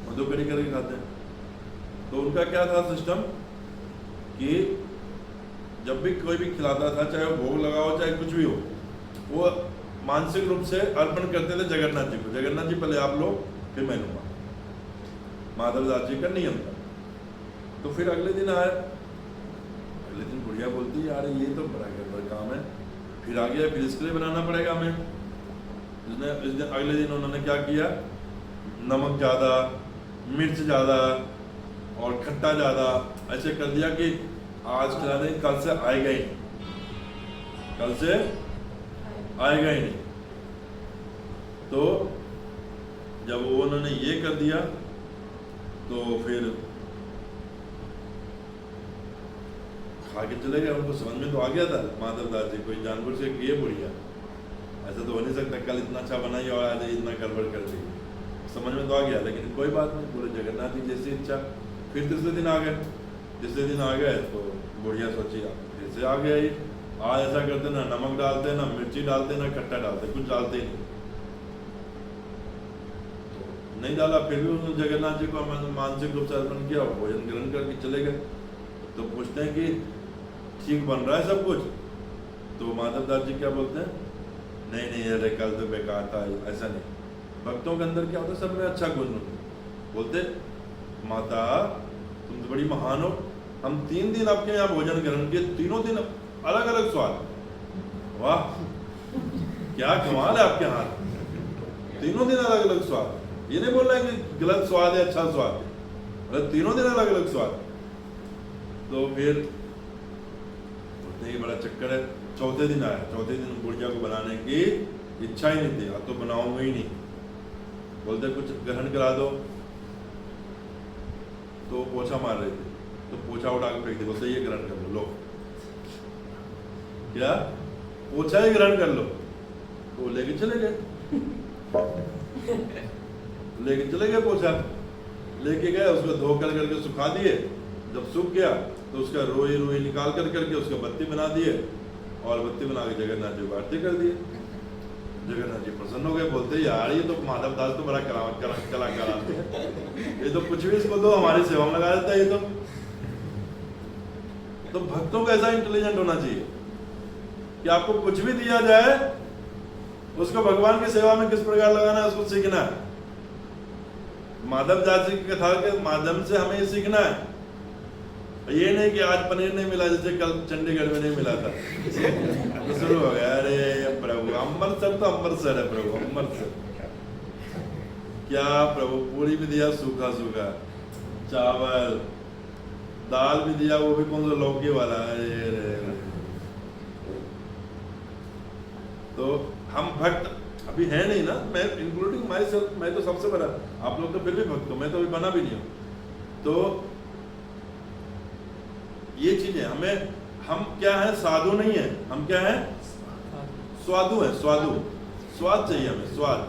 मधु कड़ी करके खाते हैं। तो उनका क्या था सिस्टम कि जब भी कोई भी खिलाता था, चाहे वो भोग लगा हो चाहे कुछ भी हो, वो मानसिक रूप से अर्पण करते थे जगन्नाथ जी को। जगन्नाथ जी पहले आप लो फिर मैं लूँगा, माधव दास जी का नियम था। तो फिर अगले दिन आए, अगले दिन बुढ़िया बोलती यार ये तो बड़ा गड़बड़ काम है, फिर आ गया, फिर इसके लिए बनाना पड़ेगा हमें। इस दिन अगले दिन उन्होंने क्या किया, नमक ज़्यादा, मिर्च ज़्यादा और खट्टा ज़्यादा ऐसे कर दिया कि आज खिलाने कल से आएगा ही नहीं, कल से आएगा ही नहीं। तो जब वो उन्होंने ये कर दिया तो फिर खा के चले गए। उनको समझ में तो आ गया था माधव दास जी कोई जानबूझ से किए बुढ़िया, ऐसा तो हो नहीं सकता कल इतना अच्छा बनाई और आज इतना गड़बड़ कर दी। समझ में तो आ गया, लेकिन कोई बात नहीं, पूरे जगन्नाथ जी जैसी इच्छा। फिर तीसरे दिन आ गए, तीसरे दिन आ गए तो बुढ़िया सोची फिर से आ गया ये, आज ऐसा करते ना नमक डालते ना मिर्ची डालते ना खट्टा डालते, कुछ डालते ही नहीं। तो नहीं डाला, फिर भी उन्होंने जगन्नाथ जी को मानसिक रूप से अर्पण किया और भोजन ग्रहण करके चले गए। तो पूछते हैं कि ठीक बन रहा है सब कुछ? तो माधव दास जी क्या बोलते हैं, नहीं नहीं अरे कल तो बेकार था, ऐसा नहीं। भक्तों के अंदर क्या होता है, सब में अच्छा गुण होता है। बोलते माता तुम तो बड़ी महान हो, हम 3 दिन आपके यहाँ भोजन ग्रहण किए, तीनों दिन अलग अलग स्वाद। वाह क्या कमाल है आपके हाथ, तीनों दिन अलग अलग स्वाद। ये नहीं बोल रहे कि गलत स्वाद है अच्छा स्वाद है, मतलब तीनों दिन अलग अलग स्वाद। तो फिर बोलते हैं बड़ा चक्कर है। चौथे दिन आया, चौथे दिन बुढ़िया को बनाने की इच्छा ही नहीं थी, अब तो बनाऊंगा ही नहीं। बोलते कुछ ग्रहण करा दो, तो पोछा मार रहे थे तो पोछा उठा के फेंक दे। बोलते ये ग्रहण कर लो, क्या पोछा ही ग्रहण कर लो। तो लेके चले गए, लेके चले गए पोछा लेके गए, उसको धो कर करके सुखा दिए। जब सूख गया तो उसका रोई रोई निकाल कर करके उसका बत्ती बना दिए, और बत्ती बना के जगन्नाथ जी को आरती कर दिए। जगन्नाथ जी प्रसन्न हो गए, बोलते यार ये तो माधव दास तो बड़ा कलाकार आते हैं, ये तो कुछ भी इसको दो हमारी सेवा में लगा देता है ये तो भक्तों को ऐसा इंटेलिजेंट होना चाहिए कि आपको कुछ भी दिया जाए उसको भगवान की सेवा में किस प्रकार लगाना है उसको सीखना है। माधव दास जी की कथा के माध्यम से हमें ये सीखना है। ये नहीं कि आज पनीर नहीं मिला जैसे कल चंडीगढ़ में नहीं मिला था तो शुरू हो गया अरे प्रभु अमृतसर तो अमृतसर है प्रभु, अमृतसर क्या प्रभु, पूरी भी दिया सूखा सूखा, चावल दाल भी दिया, वो भी कौन सा लौकी वाला। अरे तो हम भक्त अभी है नहीं ना, मैं इंक्लूडिंग माई सेल्फ, मैं तो सबसे बड़ा, आप लोग तो फिर भी भक्त हो, मैं तो अभी बना भी नहीं हूँ। तो ये चीजें हमें हम क्या है, साधु नहीं है, हम क्या है, स्वादु है। स्वादु, स्वाद चाहिए हमें, स्वाद।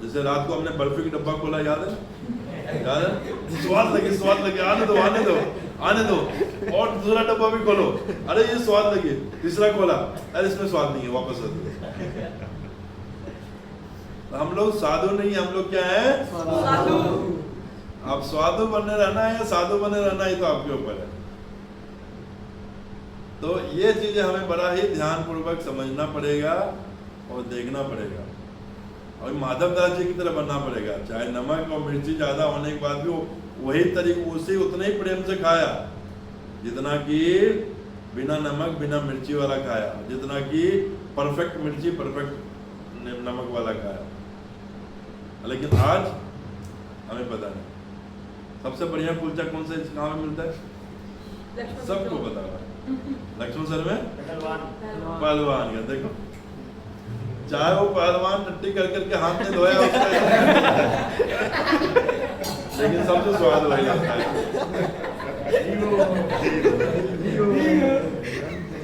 जैसे रात को हमने बर्फी का डब्बा खोला, याद है, याद है, स्वाद लगे, आने दो और दूसरा डब्बा भी खोलो, अरे ये स्वाद लगे, तीसरा खोला, अरे इसमें स्वाद नहीं है, वापस रख दो। तो हम लोग साधु नहीं है, हम लोग क्या है, साधु। आप स्वादु बने रहना है या साधु बने रहना है, तो आपके ऊपर है। तो ये चीजें हमें बड़ा ही ध्यान पूर्वक समझना पड़ेगा और देखना पड़ेगा, और माधव दास जी की तरह बनना पड़ेगा। चाहे नमक और मिर्ची ज्यादा होने के बाद भी वो वही तरीके, उसी उतने ही प्रेम से खाया जितना कि बिना नमक बिना मिर्ची वाला खाया, जितना कि परफेक्ट मिर्ची परफेक्ट नमक वाला खाया। लेकिन आज हमें पता नहीं सबसे बढ़िया कुलचा कौन सा कहाँ में मिलता है, सबको पता है। लक्ष्मण सर में पहलवान का, देखो चाहे वो पहलवान टट्टी कर करके हाथ में धोया उसका लेकिन सबसे स्वाद वही लगता है।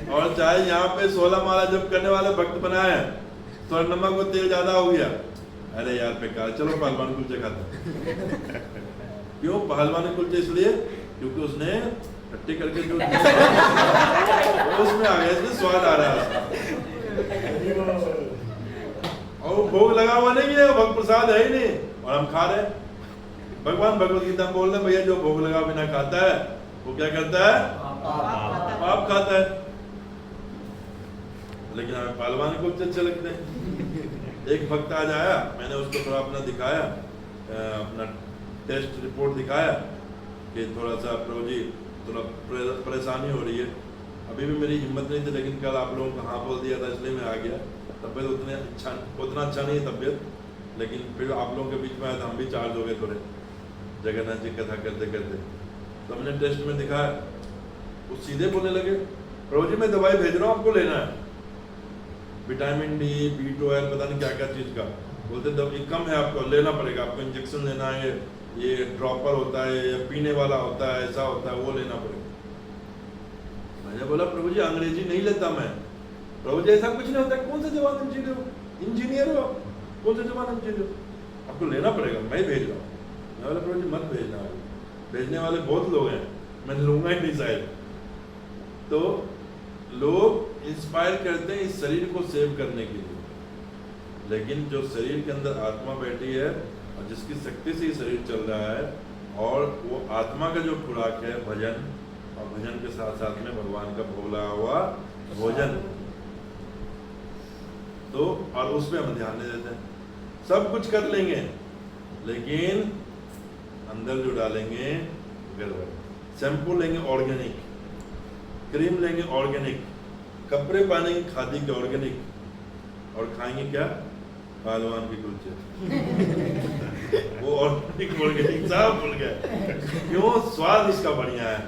और चाहे यहाँ पे 16 माला जब करने वाले भक्त बनाए, तो नमक और तेल ज्यादा हो गया, अरे यार बेकार, चलो पहलवान कुलचे खाते। क्यों पहलवान कुलचे? इसलिए क्योंकि उसने टट्टी करके जो उसमें आ गया, इसमें स्वाद आ रहा है। और भोग लगा हुआ नहीं है, भक्त प्रसाद है ही नहीं, और हम खा रहे। भगवान भगवत गीता में बोल रहे भैया जो भोग लगा बिना खाता है वो क्या करता है, पाप खाता है। लेकिन हमें पहलवान को अच्छे लगते हैं। एक भक्त आज आया, मैंने उसको थोड़ा अपना दिखाया, अपना टेस्ट रिपोर्ट दिखाया कि थोड़ा सा प्रभु जी थोड़ा परेशानी हो रही है। अभी भी मेरी हिम्मत नहीं थी, लेकिन कल आप लोगों को हाँ बोल दिया था, इसलिए मैं आ गया। तबियत उतना अच्छा नहीं है तबियत, लेकिन फिर आप लोगों के बीच में आया तो हम भी चार्ज हो गए थोड़े, जगन्नाथ जी कथा करते करते। तो हमने टेस्ट में दिखाया, वो सीधे बोलने लगे प्रभु जी मैं दवाई भेज रहा हूँ, आपको लेना है, विटामिन डी, B12, पता नहीं क्या क्या चीज़ का। बोलते दवाई कम है, आपको लेना पड़ेगा, आपको इंजेक्शन लेना है, ये ड्रॉपर होता है या पीने वाला होता है, ऐसा होता है, वो लेना पड़ेगा। मैंने बोला प्रभु जी अंग्रेजी नहीं लेता मैं। प्रभु जी ऐसा कुछ नहीं होता, कौन सा जवान इंजीनियर हो, कौन सा जवान इंजीनियर हो, आपको लेना पड़ेगा, मैं भेज रहा हूँ। मैं बोला प्रभु जी मत भेजना, भेजने वाले बहुत लोग हैं, मैं लूंगा ही नहीं शायद। तो लोग इंस्पायर करते हैं इस शरीर को सेव करने के लिए, लेकिन जो शरीर के अंदर आत्मा बैठी है और जिसकी शक्ति से ये शरीर चल रहा है, और वो आत्मा का जो खुराक है भजन, और भजन के साथ साथ में भगवान का भोला हुआ भोजन, तो और उस पर हम ध्यान नहीं देते हैं। सब कुछ कर लेंगे लेकिन अंदर जो डालेंगे गड़बड़। शैम्पू लेंगे ऑर्गेनिक, क्रीम लेंगे ऑर्गेनिक, कपड़े पहनेंगे खादी के ऑर्गेनिक, और खाएंगे क्या, पहलवान की कुलचे वो ऑर्गेनिक सब भूल गए। क्यों? स्वाद इसका बढ़िया है।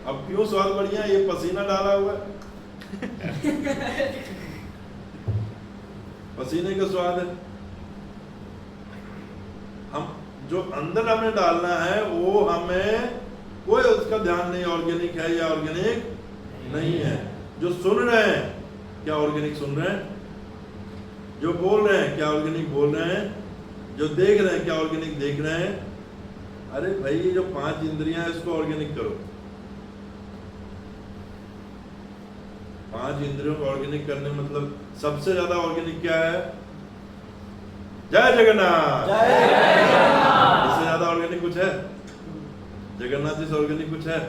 अब क्यों स्वाद बढ़िया है? ये पसीना डाला हुआ है, पसीने का स्वाद है। हम जो अंदर हमें डालना है वो हमें कोई उसका ध्यान नहीं, ऑर्गेनिक है या ऑर्गेनिक नहीं है। जो सुन रहे हैं क्या ऑर्गेनिक सुन रहे हैं, जो बोल रहे हैं क्या ऑर्गेनिक बोल रहे हैं, जो देख रहे हैं क्या ऑर्गेनिक देख रहे हैं। अरे भाई ये जो 5 इंद्रियां हैं इसको ऑर्गेनिक करो। 5 इंद्रियों को ऑर्गेनिक करने मतलब सबसे ज्यादा ऑर्गेनिक क्या है? जय जगन्नाथ। इससे ज्यादा ऑर्गेनिक कुछ है? जगन्नाथ जी से ऑर्गेनिक कुछ है?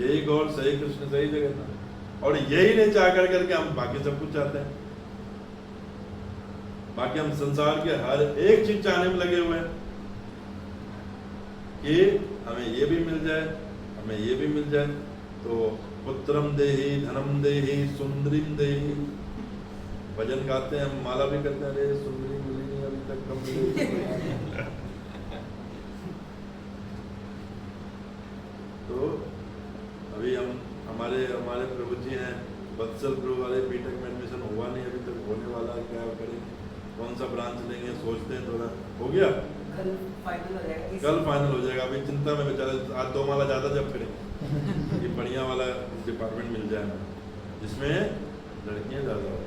यही गौर, सही कृष्ण, सही जगन्नाथ। और यही नहीं चाह कर करके हम बाकी सब कुछ चाहते हैं। बाकी हम संसार के हर एक चीज चाहने में लगे हुए हैं कि हमें ये भी मिल जाए, हमें ये भी मिल जाए। तो पुत्रम देहि, धनम देहि, सुंदरीम देहि, भजन गाते हैं, हम माला भी करते हैं, अरे सुंदरी मिली नहीं अभी तक, कब मिलेगी? तो अभी हम हमारे प्रभु जी हैं वत्सल प्रभु वाले, बीटेक में एडमिशन हुआ नहीं अभी तक, होने वाला है, क्या करेंगे, कौन सा ब्रांच लेंगे सोचते हैं। थोड़ा हो गया, कल फाइनल हो जाएगा। कल फाइनल हो जाएगा। अभी चिंता में बेचारे आज 2 माला ज्यादा जब करेंगे, ये बढ़िया वाला डिपार्टमेंट मिल जाए हमें जिसमें लड़कियां ज़्यादा हो।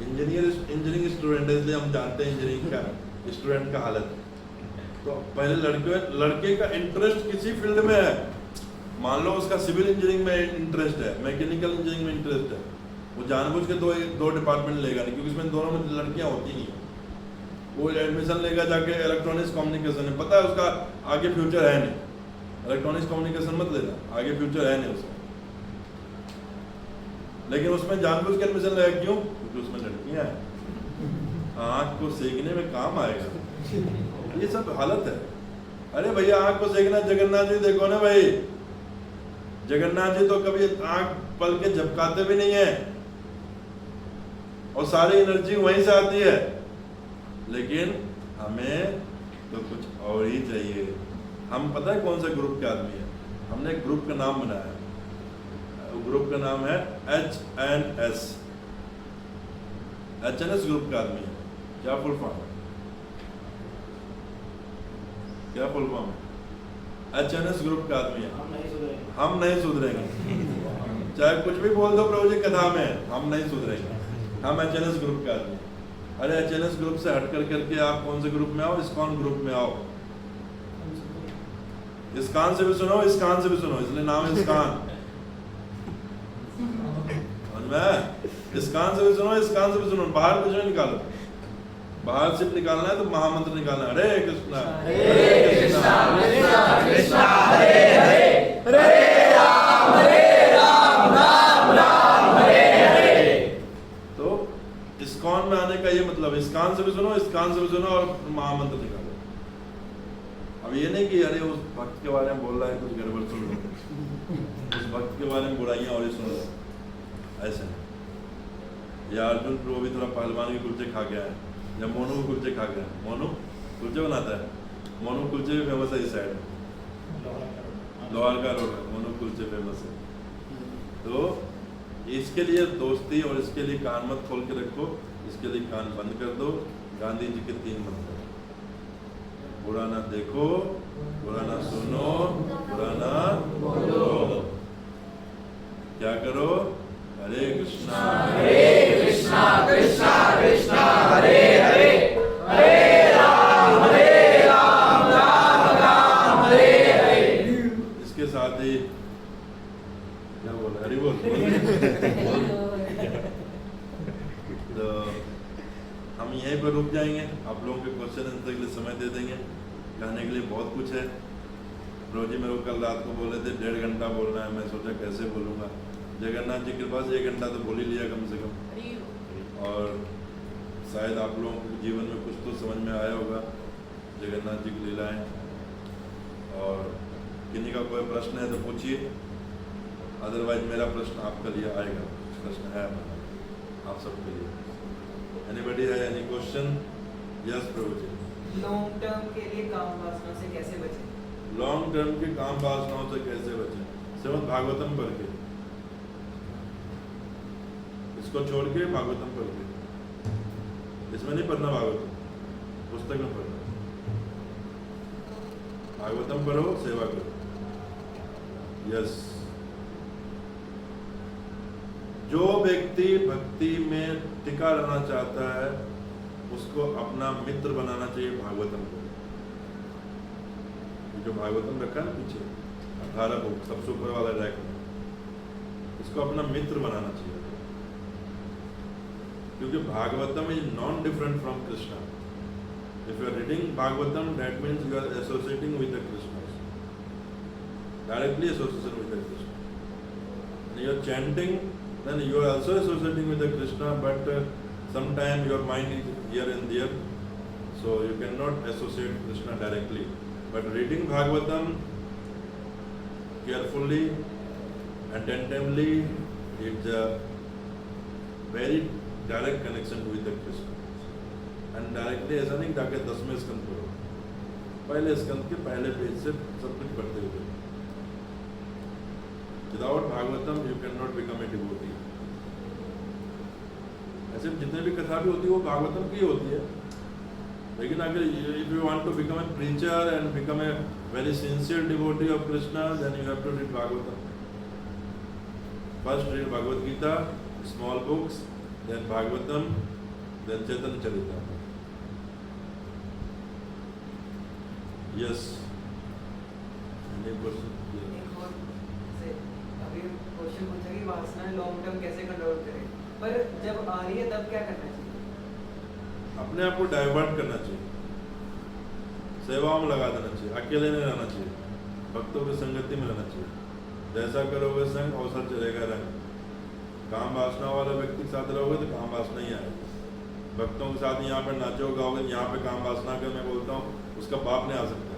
इंजीनियरिंग स्टूडेंट है, इसलिए हम जानते हैं इंजीनियरिंग का स्टूडेंट का हालत। तो पहले लड़के का इंटरेस्ट किसी फील्ड में है, मान लो उसका सिविल इंजीनियरिंग में इंटरेस्ट है, मैकेनिकल इंजीनियरिंग में इंटरेस्ट है, वो जानबूझ के दो डिपार्टमेंट लेगा नहीं, क्योंकि इसमें दोनों में लड़कियां होती नहीं। वो एडमिशन लेगा जाके इलेक्ट्रॉनिक्स कम्युनिकेशन में, पता है उसका आगे फ्यूचर है नहीं, इलेक्ट्रॉनिक्स कम्युनिकेशन मत लेना, आगे फ्यूचर है नहीं उसका, लेकिन उसमें जानबूझ के एडमिशन लेगा। क्यों? क्योंकि उसमें लड़कियां हैं, आँख को सेकने में काम आएगा। ये सब हालत है। अरे भैया आँख को सेकना, जगन्नाथ जी देखो ना भाई, जगन्नाथ जी तो कभी आँख पल के झपकाते भी नहीं है और सारी एनर्जी वहीं से आती है, लेकिन हमें तो कुछ और ही चाहिए। हम पता है कौन सा ग्रुप के आदमी है? हमने एक ग्रुप का नाम बनाया, ग्रुप का नाम है HNS। HNS ग्रुप का आदमी है। क्या फुल फॉर्म है? क्या फुल फॉर्म है? HNS ग्रुप का आदमी है। हम नहीं सुधरेंगे चाहे कुछ भी बोल दो प्रभु जी कथा में, हम नहीं सुधरेंगे। हम HNS ग्रुप का आदमी। अरे HNS ग्रुप से हट करके आप कौन से ग्रुप में आओ? इस्कॉन ग्रुप में आओ। इस्कॉन से भी सुनो, इस्कॉन से भी सुनो, इसलिए नाम है इस्कॉन। इस्कॉन से भी सुनो, इस्कॉन से भी सुनो। बाहर कुछ नहीं निकालो, बाहर सिर्फ निकालना है तो महामंत्र निकालना है। हरे कृष्णा हरे कृष्णा कृष्णा कृष्णा हरे हरे, हरे राम राम राम हरे हरे। तो इस्कॉन में आने का ये मतलब, इस्कॉन से भी सुनो, इस्कॉन से भी सुनो और महामंत्र निकालो। अब ये नहीं कि अरे उस भक्त के बारे में बोल रहा है कुछ गड़बड़ सुन लो, उस भक्त के बारे में बुराइयां और ही सुन लो, ऐसे नहीं। या अर्जुन प्रभु भी थोड़ा पहलवान के कुलचे खा गया है, या मोनू के कुलचे खा गया है। मोनू कुलचे बनाता है, मोनू कुलचे भी फेमस है इस साइड में, लोहार का रोड है, मोनू कुलचे फेमस है। तो इसके लिए दोस्ती और इसके लिए कान मत खोल के रखो, इसके लिए कान बंद कर दो। गांधी जी के 3 मंत्र, बुरा ना देखो, बुरा ना सुनो, बुरा ना बोलो। क्या करो? हरे कृष्णा कृष्णा कृष्णा हरे हरे, हरे राम राम राम हरे हरे। इसके साथ ही क्या बोल हरि बोल। तो हम यहीं पर रुक जाएंगे, आप लोगों के क्वेश्चन आंसर के लिए समय दे देंगे। कहने के लिए बहुत कुछ है। प्रभु जी मेरे को कल रात को बोले थे 1.5 घंटा बोलना है, मैं सोचा कैसे बोलूँगा। जगन्नाथ जी के पास 1 घंटा तो बोल ही लिया कम से कम, और शायद आप लोगों के जीवन में कुछ तो समझ में आया होगा जगन्नाथ जी की लीलाएं। और किन्हीं का कोई प्रश्न है तो पूछिए, अदरवाइज मेरा प्रश्न आपके लिए आएगा। प्रश्न है आप सबके लिए। एनीबॉडी है एनी क्वेश्चन? यस प्रभु जी। लॉन्ग टर्म के लिए काम वासना से कैसे बचें? लॉन्ग टर्म के काम वासनाओं से कैसे बचें? श्रीमद् भागवतम पढ़ के, इसको छोड़ के भागवतम पढ़ के। इसमें नहीं पढ़ना भागवतम, पुस्तक में पढ़ना। भागवतम पढ़ो, सेवा करो। यस। जो व्यक्ति भक्ति में टिका रहना चाहता है उसको अपना मित्र बनाना चाहिए भागवतम को। जो भागवतम रखा है ना पीछे 18 बुक सबसे ऊपर वाला रैक में, इसको अपना मित्र बनाना चाहिए, क्योंकि Bhagavatam is non different from Krishna. If you are reading Bhagavatam that means you are associating with the Krishna, directly association with the Krishna. You are chanting, then you are also associating with the Krishna, but sometimes your mind is here and there, so you cannot associate Krishna directly. But reading Bhagavatam carefully, attentively, it's a very direct connection with the Krishna. And directly ऐसा नहीं जाके 10वें स्कंद पढ़ो, पहले स्कंद के पहले page से सब कुछ पढ़ते हुए। Without Bhagavatam you cannot become a devotee. ऐसे जितने भी कथा भी होती है वो भागवतम की होती है, लेकिन अगर if you want to become a preacher and become a very sincere devotee of Krishna, then you have to read Bhagavatam. First read Bhagavad Gita, small books, then Bhagavatam, then Chaitanya Charitamrita. Yes. Any question? Yeah. एक और से अभी question पूछा कि वासना long term कैसे control करें, पर जब आ रही है तब क्या करना चाहिए? अपने आप को डाइवर्ट करना चाहिए, सेवाओं में लगा देना चाहिए, अकेले नहीं रहना चाहिए, भक्तों की संगति में रहना चाहिए। जैसा करोगे संग अवसर चलेगा रंग। काम वासना वाला व्यक्ति के साथ रहोगे तो काम वासना ही आएगी। भक्तों के साथ यहाँ पे नाचो गाओगे, यहाँ पे काम वासना का मैं बोलता हूँ उसका बाप नहीं आ सकता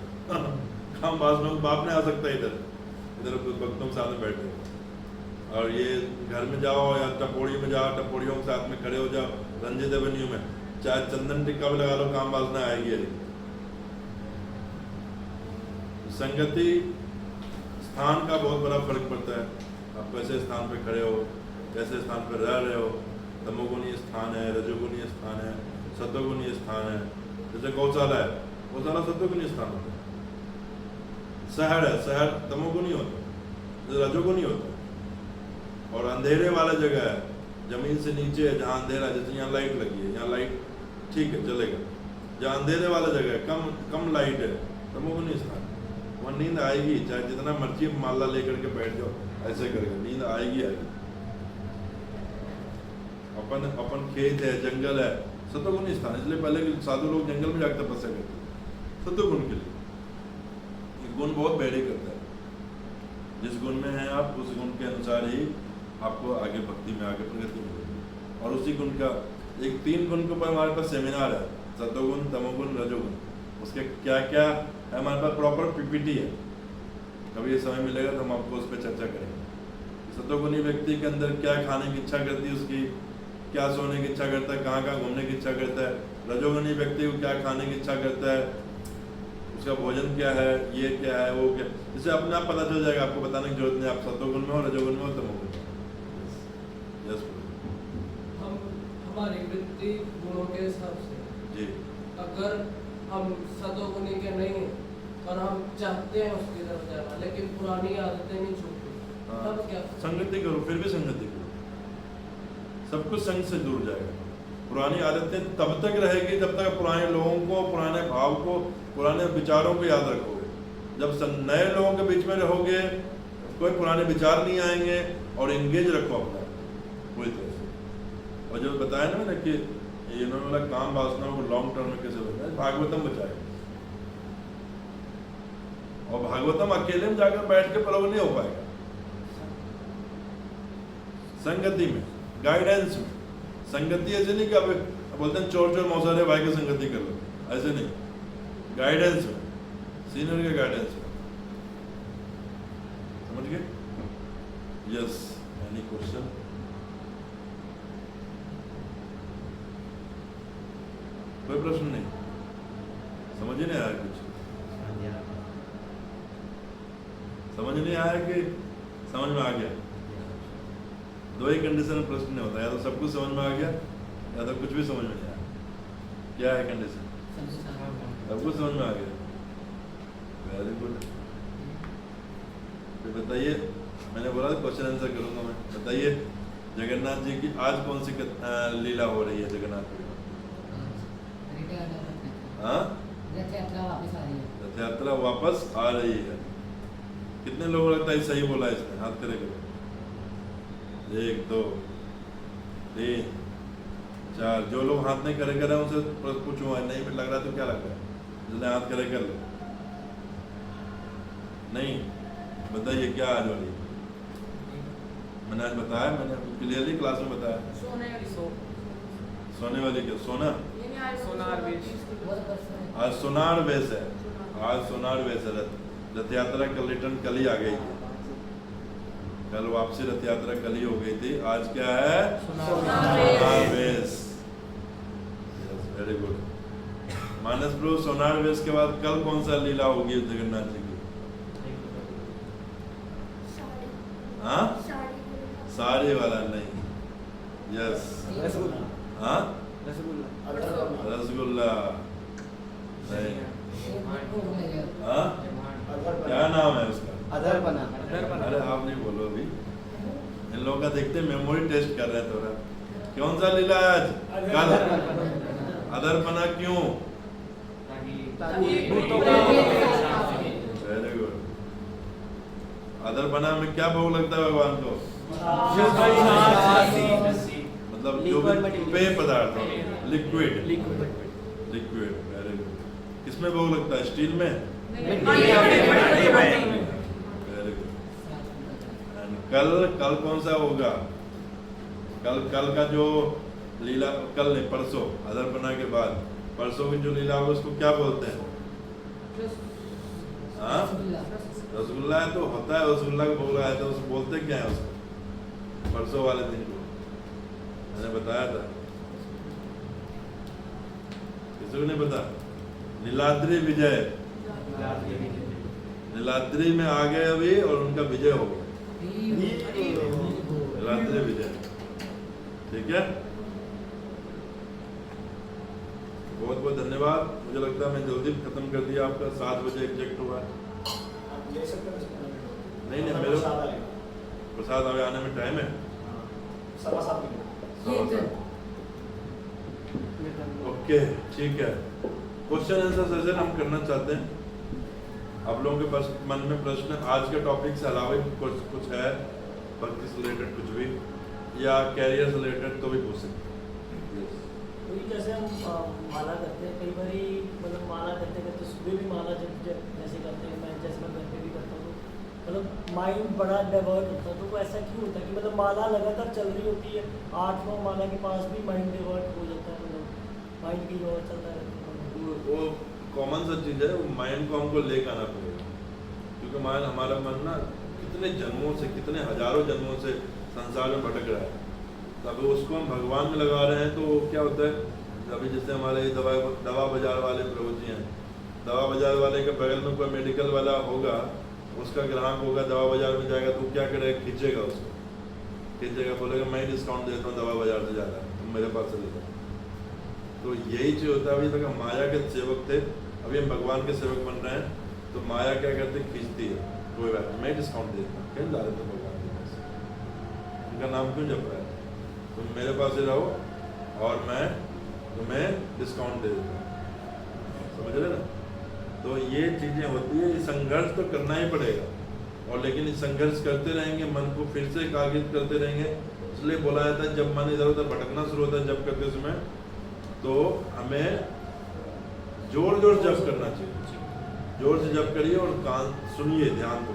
काम वासना का बाप नहीं आ सकता इधर भक्तों के साथ में बैठे। और ये घर में जाओ या टपोड़ी में जाओ, टपोड़ियों के साथ में खड़े हो जाओ रंजित एवेन्यू में, चाहे चंदन टिक्का भी लगा लो, काम वासना आएगी। संगति स्थान का बहुत बड़ा फर्क पड़ता है। आप कैसे स्थान पे खड़े हो, कैसे स्थान पर रह रहे हो। तमोगुणीय स्थान है, रजोगुणीय स्थान है, सत्वगुणीय स्थान है। जैसे गौशाला है, गौशाला सत्वगुणीय स्थान होता है। शहर है, शहर तमोगुणी होता है, रजोगुणी होता है। और अंधेरे वाला जगह है, जमीन से नीचे है जहाँ अंधेरा, जैसे यहाँ लाइट लगी है, यहाँ लाइट ठीक है चलेगा। जहाँ अंधेरे वाला जगह है, कम लाइट है, तमोगुणी स्थान, वहाँ नींद आएगी, चाहे जितना मर्जी माला लेकर के बैठ जाओ, ऐसे करके नींद आएगी। अपन खेत है, जंगल है, सत्वगुणी स्थान। इसलिए पहले साधु लोग जंगल में जाकर तपस्या करते हैं सत्वगुण के लिए। गुण बहुत वेरी करता है, जिस गुण में है आप उस गुण के अनुसार ही आपको आगे भक्ति में आगे प्रगति मिलेगी। और उसी गुण का एक 3 गुण के ऊपर हमारे पास सेमिनार है, सत्वगुण, तमोगुण, रजोगुण। उसके क्या क्या है हमारे पास प्रॉपर पीपीटी है। कभी ये समय मिलेगा तो हम आपको उस पर चर्चा करेंगे। सत्वगुणी व्यक्ति के अंदर क्या खाने की इच्छा करती है, उसकी क्या सोने की इच्छा करता है, कहाँ घूमने की इच्छा करता है। रजोगुणी व्यक्ति को क्या खाने की इच्छा करता है, उसका भोजन क्या है, ये क्या है, वो क्या, इसे अपने आप पता चल जाएगा। आपको बताने की जरूरत नहीं, आप सत्वगुण में हो, रजोगुण में हो, तमोगुण में। यस हम हमारी वृत्ति गुणों के हिसाब से जी, अगर हम सतोगुणी के नहीं हैं और हम चाहते हैं उसकी तरफ जाना, लेकिन पुरानी आदतें नहीं छूटती, तब क्या? संगति करो, फिर भी संगति करो, सब कुछ संग से जुड़ जाएगा। पुरानी आदतें तब तक रहेगी जब तक पुराने लोगों को, पुराने भाव को, पुराने विचारों को याद रखोगे। जब नए लोगों के बीच में रहोगे, कोई पुराने विचार नहीं आएंगे। और इंगेज रखो अपना पूरी तरह से। और जो बताया ना मैंने कि इन्होंने बोला काम वासनाओं को लॉन्ग टर्म में कैसे बचाए, भागवतम बचाए। और भागवतम अकेले में जाकर बैठ के पढ़ोगे नहीं हो पाएगा। संगति में, गाइडेंस में। संगति ऐसे नहीं कि अब बोलते हैं चोर चोर मौसारे भाई की संगति कर लो, ऐसे नहीं। गाइडेंस में, सीनियर के गाइडेंस में। समझ गए? Yes, any question? कोई प्रश्न नहीं? समझ ही नहीं आया कुछ? समझ नहीं आया कि समझ में आ गया? दो ही कंडीशन में प्रश्न नहीं होता, या तो सब कुछ समझ में आ गया या तो कुछ भी समझ में नहीं आया। क्या है कंडीशन? सब कुछ समझ में आ गया। Very good. फिर बताइए, मैंने बोला क्वेश्चन आंसर करूंगा मैं। बताइए, जगन्नाथ जी की आज कौन सी लीला हो रही है जगन्नाथ जी? हाँ, रथ यात्रा वापस आ रही है। कितने लोगों लगता है सही बोला इसने? हाथ करे करो। 1 2 3 4। जो लोग हाथ नहीं करे करे उनसे पूछो, नहीं लग रहा तो क्या लग रहा है? जिसने हाथ करे कर लो। नहीं बताइए क्या आज वाली? मैंने आज बताया, मैंने क्लियरली क्लास में बताया। सोने वाली क्या? सोना? आज सोनार वेश है। आज सोनार वेश है। रथ यात्रा कल रिटर्न कल ही आ गई थी। कल वापसी रथ यात्रा कल ही हो गई थी। आज क्या है? सोनार वेश। Very good. मानस प्रभु, सोनार वेश के बाद कल कौन सा लीला होगी जगन्नाथ जी की? हाँ, साड़ी वाला नहीं। यस, हाँ, रसगुल्ला नहीं। हाँ, क्या नाम है उसका? अदरपना। अरे आप नहीं बोलो अभी, इन लोगों का देखते मेमोरी टेस्ट कर रहे हैं थोड़ा। कौन सा लीला है आज? कल अदरपना क्यों? Very good. अदरपना में क्या भोग लगता है भगवान को? मतलब जो भी पेय पदार्थ, लिक्विड। Liquid, very good. किसमें भोग लगता है? स्टील में? Very good. कल कौन सा होगा? कल का जो लीला, कल नहीं परसों, अदरपना के बाद परसों की जो लीला होगी उसको क्या बोलते हैं? हाँ, रसगुल्ला है तो होता है, रसगुल्ला का भोग लगाया तो उसको बोलते क्या है उसको? परसों वाले दिन को मैंने बताया था, किसी को नहीं पता? नीलाद्री विजय। नीलाद्री में आ गए अभी और उनका विजय हो गया। नीलाद्री विजय, ठीक है। बहुत बहुत धन्यवाद। मुझे लगता है मैं जल्दी खत्म कर दिया आपका, 7 बजे एग्जैक्ट हुआ। नहीं मेरे प्रसाद अभी आने में टाइम है, 7:15। ओके, ठीक है। क्वेश्चन आंसर सेशन हम करना चाहते हैं। आप लोगों के पास मन में प्रश्न आज के टॉपिक से अलावा कुछ है, भक्ति से रिलेटेड कुछ भी या कैरियर से रिलेटेड, तो भी पूछ सकते हैं। जैसे हम माला करते हैं, कई बार मतलब माला करते करते सुबह भी माला जब जैसे करते हैं, मैं जैसे मैं घर पे भी करता हूँ, मतलब माइंड बड़ा डाइवर्ट होता है। तो वो ऐसा क्यों होता है कि मतलब माला लगातार चल रही होती है, 8वां माला के पास भी माइंड डाइवर्ट हो जाता है, मतलब माइंड की ओर चलता रहता है। वो कॉमन सा चीज़ है, वो माइंड को हमको लेकर आना पड़ेगा, क्योंकि माइंड, हमारा मन ना कितने जन्मों से, कितने हजारों जन्मों से संसार में भटक रहा है। तब उसको हम भगवान में लगा रहे हैं तो क्या होता है? अभी जैसे हमारे दवा बाजार वाले प्रभु जी हैं, दवा बाजार वाले के बगल में कोई मेडिकल वाला होगा, उसका ग्राहक होगा, दवा बाजार में जाएगा तो क्या करेगा? खींचेगा उसको, खींचेगा, बोलेगा मैं डिस्काउंट देता हूँ दवा बाजार से ज़्यादा, तुम मेरे पास से ले जाओ। तो यही चीज़ होता है। अभी तक हम माया के सेवक थे, अभी हम भगवान के सेवक बन रहे हैं, तो माया क्या करती? खींचती है। कोई बात नहीं, मैं डिस्काउंट देता हूँ, क्यों जा रहे थे भगवान के पास? उनका नाम क्यों जप रहा है? तुम मेरे पास ही रहो और मैं तुम्हें डिस्काउंट दे देता हूँ, समझ रहे ना? तो ये चीज़ें होती है, ये संघर्ष तो करना ही पड़ेगा। और लेकिन संघर्ष करते रहेंगे, मन को फिर से एकाग्रित करते रहेंगे। इसलिए बोला जाता है जब मन इधर उधर भटकना शुरू होता है जप करते समय, तो हमें जोर जोर जप करना चाहिए। जोर से जप करिए और कान सुनिए, ध्यान दो।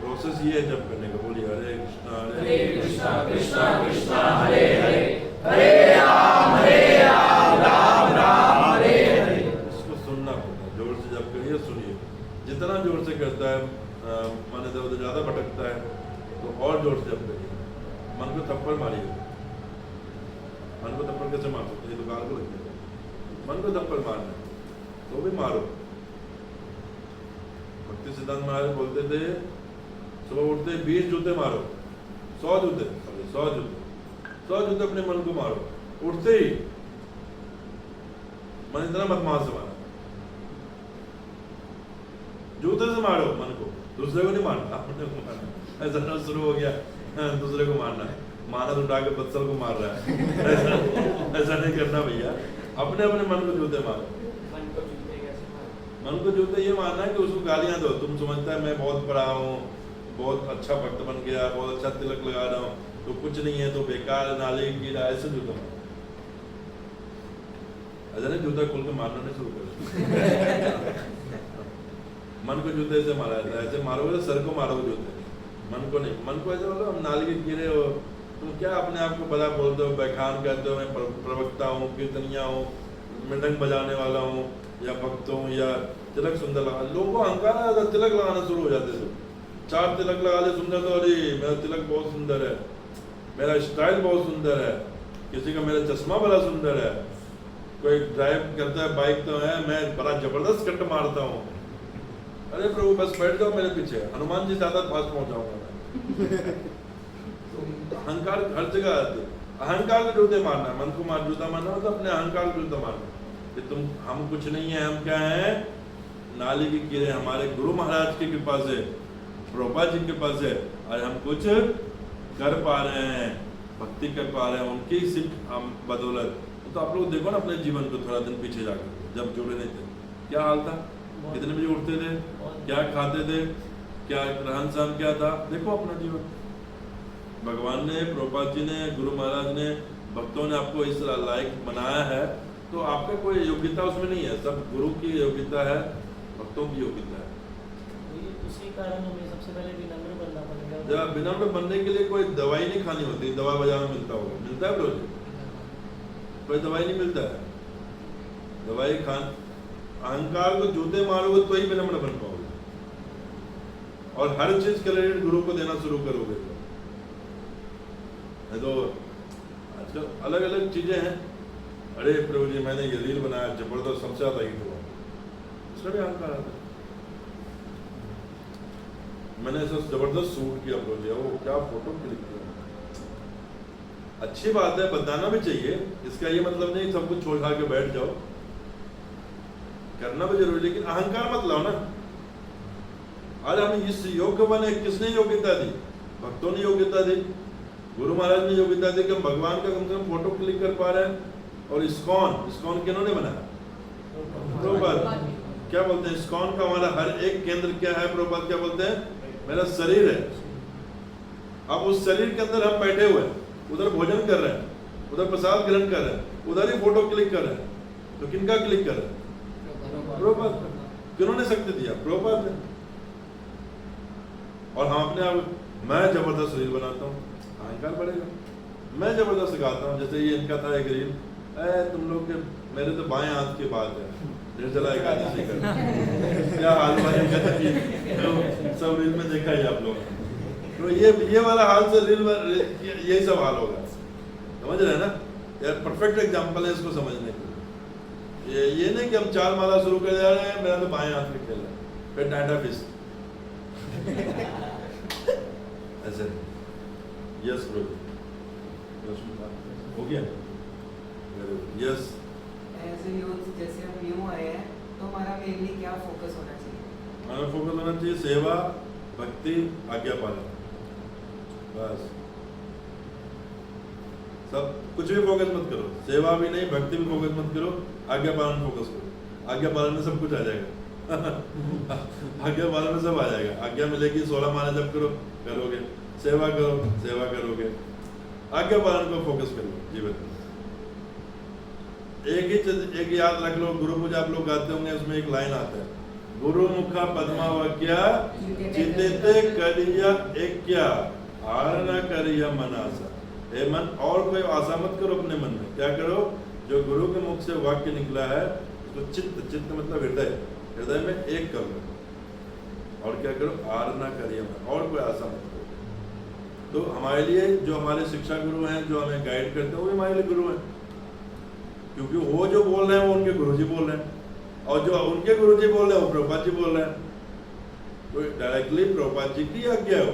प्रोसेस ये है जप करने का। बोलिए हरे कृष्णा कृष्णा कृष्णा हरे हरे, हरे राम राम राम हरे हरे। इसको सुनना पड़ता है, जोर से जप करिए, सुनिए। जितना जोर से करता है मन इधर उधर ज़्यादा भटकता है, तो और जोर से जप करिए। मन को थप्पड़ मारिए। मन को थप्पड़ कैसे मार सकते? ये तो गाल को लगेगा। मन को थप्पड़ मारना तो भी मारो। भक्ति सिद्धांत महाराज बोलते थे सुबह उठते 20 जूते मारो, 100 जूते, 100 जूते अपने मन को मारो उठते ही। मन इतना मत मार से मारा, जूते से मारो मन को, दूसरे को नहीं मारना, अपने को मारना। ऐसा शुरू हो गया दूसरे को मारना है, माना तो उठा के बत्सल को मार रहा है। ऐसा नहीं करना भैया, अपने अपने मन को जूते मारो। मन को जूते ये मानना है कि उसको गालियां दो। तुम समझता है मैं बहुत पढ़ा हूँ, बहुत अच्छा भक्त बन गया, बहुत अच्छा तिलक लगा रहा हूँ, तो कुछ नहीं है, तो बेकार नाले कीड़ा, ऐसे जूता मारो। ऐसा नहीं जूता खोल के मारना नहीं शुरू करो। मन को जूते से मारा जाता है। ऐसे मारोगे तो सर को मारोगे जूते, मन को नहीं। मन को ऐसे बोलो हम नाली के कीड़े हो, तुम क्या अपने आप को बड़ा बोलते हो, बैखान कहते हो, मैं प्रवक्ता हूँ, कीर्तनिया हूँ, मृदंग बजाने वाला हूँ, या भक्त हूँ, या तिलक सुंदर लगा। लोगों को अहंकार आ जाता, तिलक लगाना शुरू हो जाते थे। 4 तिलक लगा ले सुंदर, तो अरे मेरा तिलक बहुत सुंदर है, मेरा स्टाइल बहुत सुंदर है, किसी का मेरा चश्मा बड़ा सुंदर है, कोई ड्राइव करता है बाइक तो है, मैं बड़ा जबरदस्त कट मारता हूँ। अरे प्रभु बस बैठ जाओ मेरे पीछे, हनुमान जी ज्यादा फास्ट पहुंचाऊंगा मैं। अहंकार हर जगह आती है। अहंकार को जूते मारना, मन को जूता मारना मतलब अपने अहंकार को जूता मारना कि तुम, हम कुछ नहीं है, हम क्या है, नाली की कीड़े हमारे गुरु महाराज की कृपा से, प्रभुपाद जी की कृपा से आज हम कुछ कर पा रहे हैं, भक्ति कर पा रहे हैं, उनकी सिर्फ हम बदौलत। तो आप लोग देखो ना अपने जीवन को थोड़ा दिन पीछे जाकर, जब जुड़े नहीं थे क्या हाल था, कितने बजे उठते थे, क्या खाते थे, क्या रहन सहन क्या था, देखो अपना जीवन। भगवान ने, प्रभुपाद जी ने, गुरु महाराज ने, भक्तों ने आपको इस लायक बनाया है, तो आपका कोई योग्यता उसमें नहीं है, सब गुरु की योग्यता है, भक्तों की योग्यता है। उसी कारण हमें सबसे पहले विनम्र बनना पड़ेगा। जब विनम्र बनने के लिए कोई दवाई नहीं खानी होती, दवा बाजार में मिलता होगा, मिलता है रोज, कोई दवाई नहीं मिलता है, दवाई खान अहंकार को जूते मारोगे तो ही विनम्र बन पाओगे, और हर चीज क्रेडिट गुरु को देना शुरू करोगे तो आजकल अलग अलग चीजें हैं। अरे प्रभु जी मैंने ये रील बनाया जबरदस्त, सबसे ज्यादा हिट हुआ, इसमें भी अहंकार आता है। मैंने ऐसा जबरदस्त शूट किया प्रभु जी, वो क्या फोटो क्लिक किया, अच्छी बात है, बताना भी चाहिए, इसका ये मतलब नहीं सब कुछ छोड़ खा के बैठ जाओ, करना भी जरूरी, लेकिन अहंकार मत लाओ ना। आज हम इस योग्य बने, किसने योग्यता दी? भक्तों ने योग्यता दी, गुरु महाराज ने योग्यता दी कि हम भगवान का कम से कम फोटो क्लिक कर पा रहे हैं। और इस्कॉन किन्होंने बनाया? प्रभुपाद। क्या बोलते हैं इस्कॉन का हमारा हर एक केंद्र क्या है? प्रभुपाद क्या बोलते हैं? मेरा शरीर है। अब उस शरीर के अंदर हम बैठे हुए हैं, उधर भोजन कर रहे हैं, उधर प्रसाद ग्रहण कर रहे हैं, उधर ही फोटो क्लिक कर रहे हैं, तो किनका क्लिक कर रहे हैं? प्रभुपाद। किन्होंने शक्ति दिया? प्रभुपाद ने। और हम अपने आप मैं जबरदस्त रील बनाता हूँ, अहंकार बढ़ेगा। मैं जबरदस्त गाता हूँ, जैसे ये इनका था एक रील, तुम लोग के मेरे तो बाएं हाथ की बात है, निर्जला एकादशी कर क्या हाल तो सब रील में देखा ही आप लोग। तो ये वाला हाल से रील यही सब हाल होगा, समझ रहे हैं ना यार? परफेक्ट एग्जांपल है इसको समझने के। ये नहीं कि हम 4 माला शुरू कर जा रहे हैं, मेरा तो बाएं हाथ में खेल रहा है, फिर डांडा फिस ऐसे। यस ब्रो, हो गया? यस। एज ए यूथ जैसे हम न्यू आए हैं, तो हमारा मेनली क्या फोकस होना चाहिए? हमारा फोकस होना चाहिए सेवा, भक्ति, आज्ञा पालन, बस। सब कुछ भी फोकस मत करो, सेवा भी नहीं, भक्ति भी फोकस मत करो, आज्ञा पालन फोकस करो। आज्ञा पालन में सब कुछ आ जाएगा आज्ञा पालन में सब आ जाएगा। आज्ञा मिलेगी, 16 माला जप करो, करोगे, सेवा करो, सेवा करोगे, आज्ञा पालन को फोकस करो जीवन में। एक याद रख लो, गुरु पूजा आप लोग गाते होंगे, उसमें एक लाइन आता है, गुरु मुखा पद्मावक्या चित्ते करिया एक्या आर न करिया मन आशा। हे मन, और कोई आशा मत करो अपने मन में, क्या करो? जो गुरु के मुख से वाक्य निकला है उसको चित्त मतलब हृदय में एक कर लो, और क्या करो? आर न करिया मन, और कोई आशा मत करो। तो हमारे लिए जो हमारे शिक्षा गुरु हैं, जो हमें गाइड करते हैं, वो भी हमारे लिए गुरु हैं, क्योंकि वो जो बोल रहे हैं वो उनके गुरुजी बोल रहे हैं, और जो उनके गुरुजी बोल रहे हैं वो प्रभुपाद जी बोल रहे हैं, तो डायरेक्टली प्रभुपाद जी की आज्ञा हो।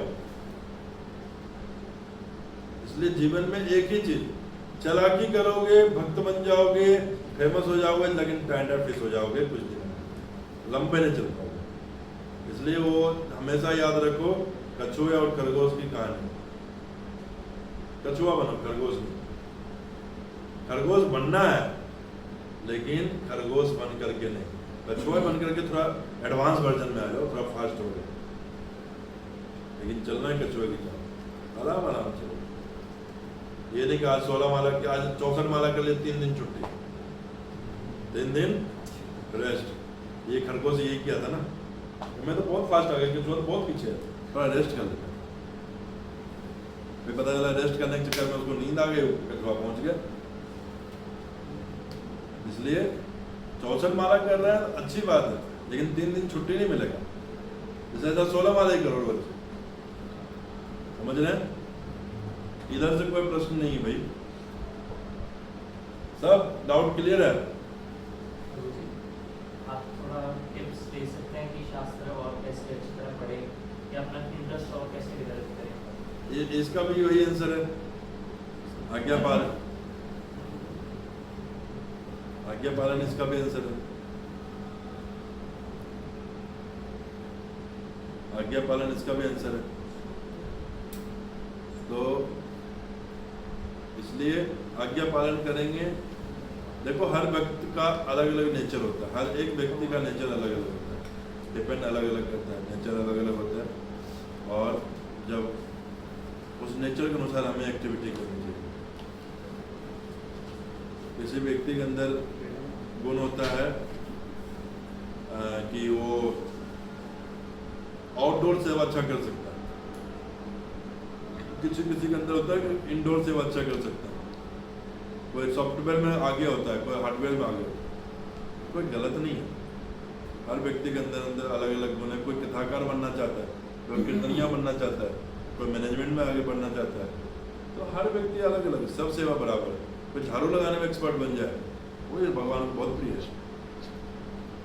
इसलिए जीवन में एक ही चीज, चालाकी करोगे भक्त बन जाओगे, फेमस हो जाओगे, लेकिन टाइंडर फिश हो जाओगे कुछ दिन में, लंबे नहीं चल पाओगे। इसलिए वो हमेशा याद रखो, कछुए और खरगोश की कहानी। कछुआ बनो, खरगोश नहीं। खरगोश बनना है, लेकिन खरगोश बन करके नहीं, कछुआ बन करके थोड़ा एडवांस वर्जन में आ जाओ, थोड़ा फास्ट हो गए, लेकिन चलना है कछुए की तरह, आराम आराम चलो। ये नहीं कि आज 16 माला की, आज 64 माला कर लिए, 3 दिन छुट्टी, 3 दिन रेस्ट। ये खरगोश यही किया था ना, मैं तो बहुत फास्ट आ गया, कछुआ तो बहुत पीछे है, थोड़ा रेस्ट कर लेता। फिर पता चला रेस्ट करने के चक्कर में उसको नींद आ गई, कछुआ पहुंच गया। इसलिए 64 माला कर रहा है अच्छी बात है, लेकिन 3 दिन छुट्टी नहीं मिलेगा, जैसे ऐसा 16 माला ही करो रोज, समझ रहे हैं? इधर से कोई प्रश्न नहीं भाई, सब डाउट क्लियर है? आप थोड़ा टिप्स दे सकते हैं कि शास्त्र और कैसे अच्छी तरह पढ़े, या अपना इंटरेस्ट और कैसे डेवलप करें? इसका भी वही आंसर है, आज्ञा पालन। आज्ञा पालन इसका भी आंसर है। आज्ञा पालन इसका भी आंसर है। तो इसलिए आज्ञा पालन करेंगे। देखो हर व्यक्ति का अलग अलग नेचर होता है, हर एक व्यक्ति का नेचर अलग अलग होता है, डिपेंड अलग अलग करता है, नेचर अलग अलग होता है। और जब उस नेचर के अनुसार हमें एक्टिविटी करनी चाहिए। किसी व्यक्ति के अंदर गुण होता है कि वो आउटडोर सेवा अच्छा कर सकता है, किसी के अंदर होता है कि इंडोर सेवा अच्छा कर सकता है। कोई सॉफ्टवेयर में आगे होता है, कोई हार्डवेयर में आगे होता है। कोई गलत नहीं है, हर व्यक्ति के अंदर अलग अलग गुण है। कोई कथाकार बनना चाहता है, कोई कीर्तनिया बनना चाहता है, कोई मैनेजमेंट में आगे बढ़ना चाहता है। तो हर व्यक्ति अलग अलग, सब सेवा बराबर है। कोई झाड़ू लगाने में एक्सपर्ट बन जाए, वो ये भगवान को बहुत प्रिय है।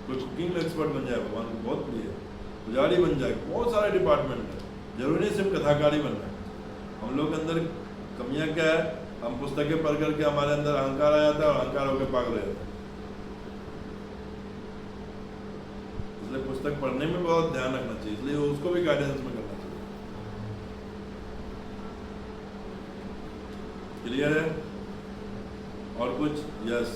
कोई कुकिंग में एक्सपर्ट बन जाए, भगवान को बहुत प्रिय है। पुजारी बन जाए, बहुत सारे डिपार्टमेंट है, जरूरी नहीं सिर्फ कथाकारी बनना है। हम लोग के अंदर कमियां क्या है, हम पुस्तकें पढ़ करके हमारे अंदर अहंकार आ जाता है और अहंकार होकर पागल हो जाता है। इसलिए पुस्तक पढ़ने में बहुत ध्यान रखना चाहिए, इसलिए उसको भी गाइडेंस में करना चाहिए। क्लियर है? और कुछ? यस।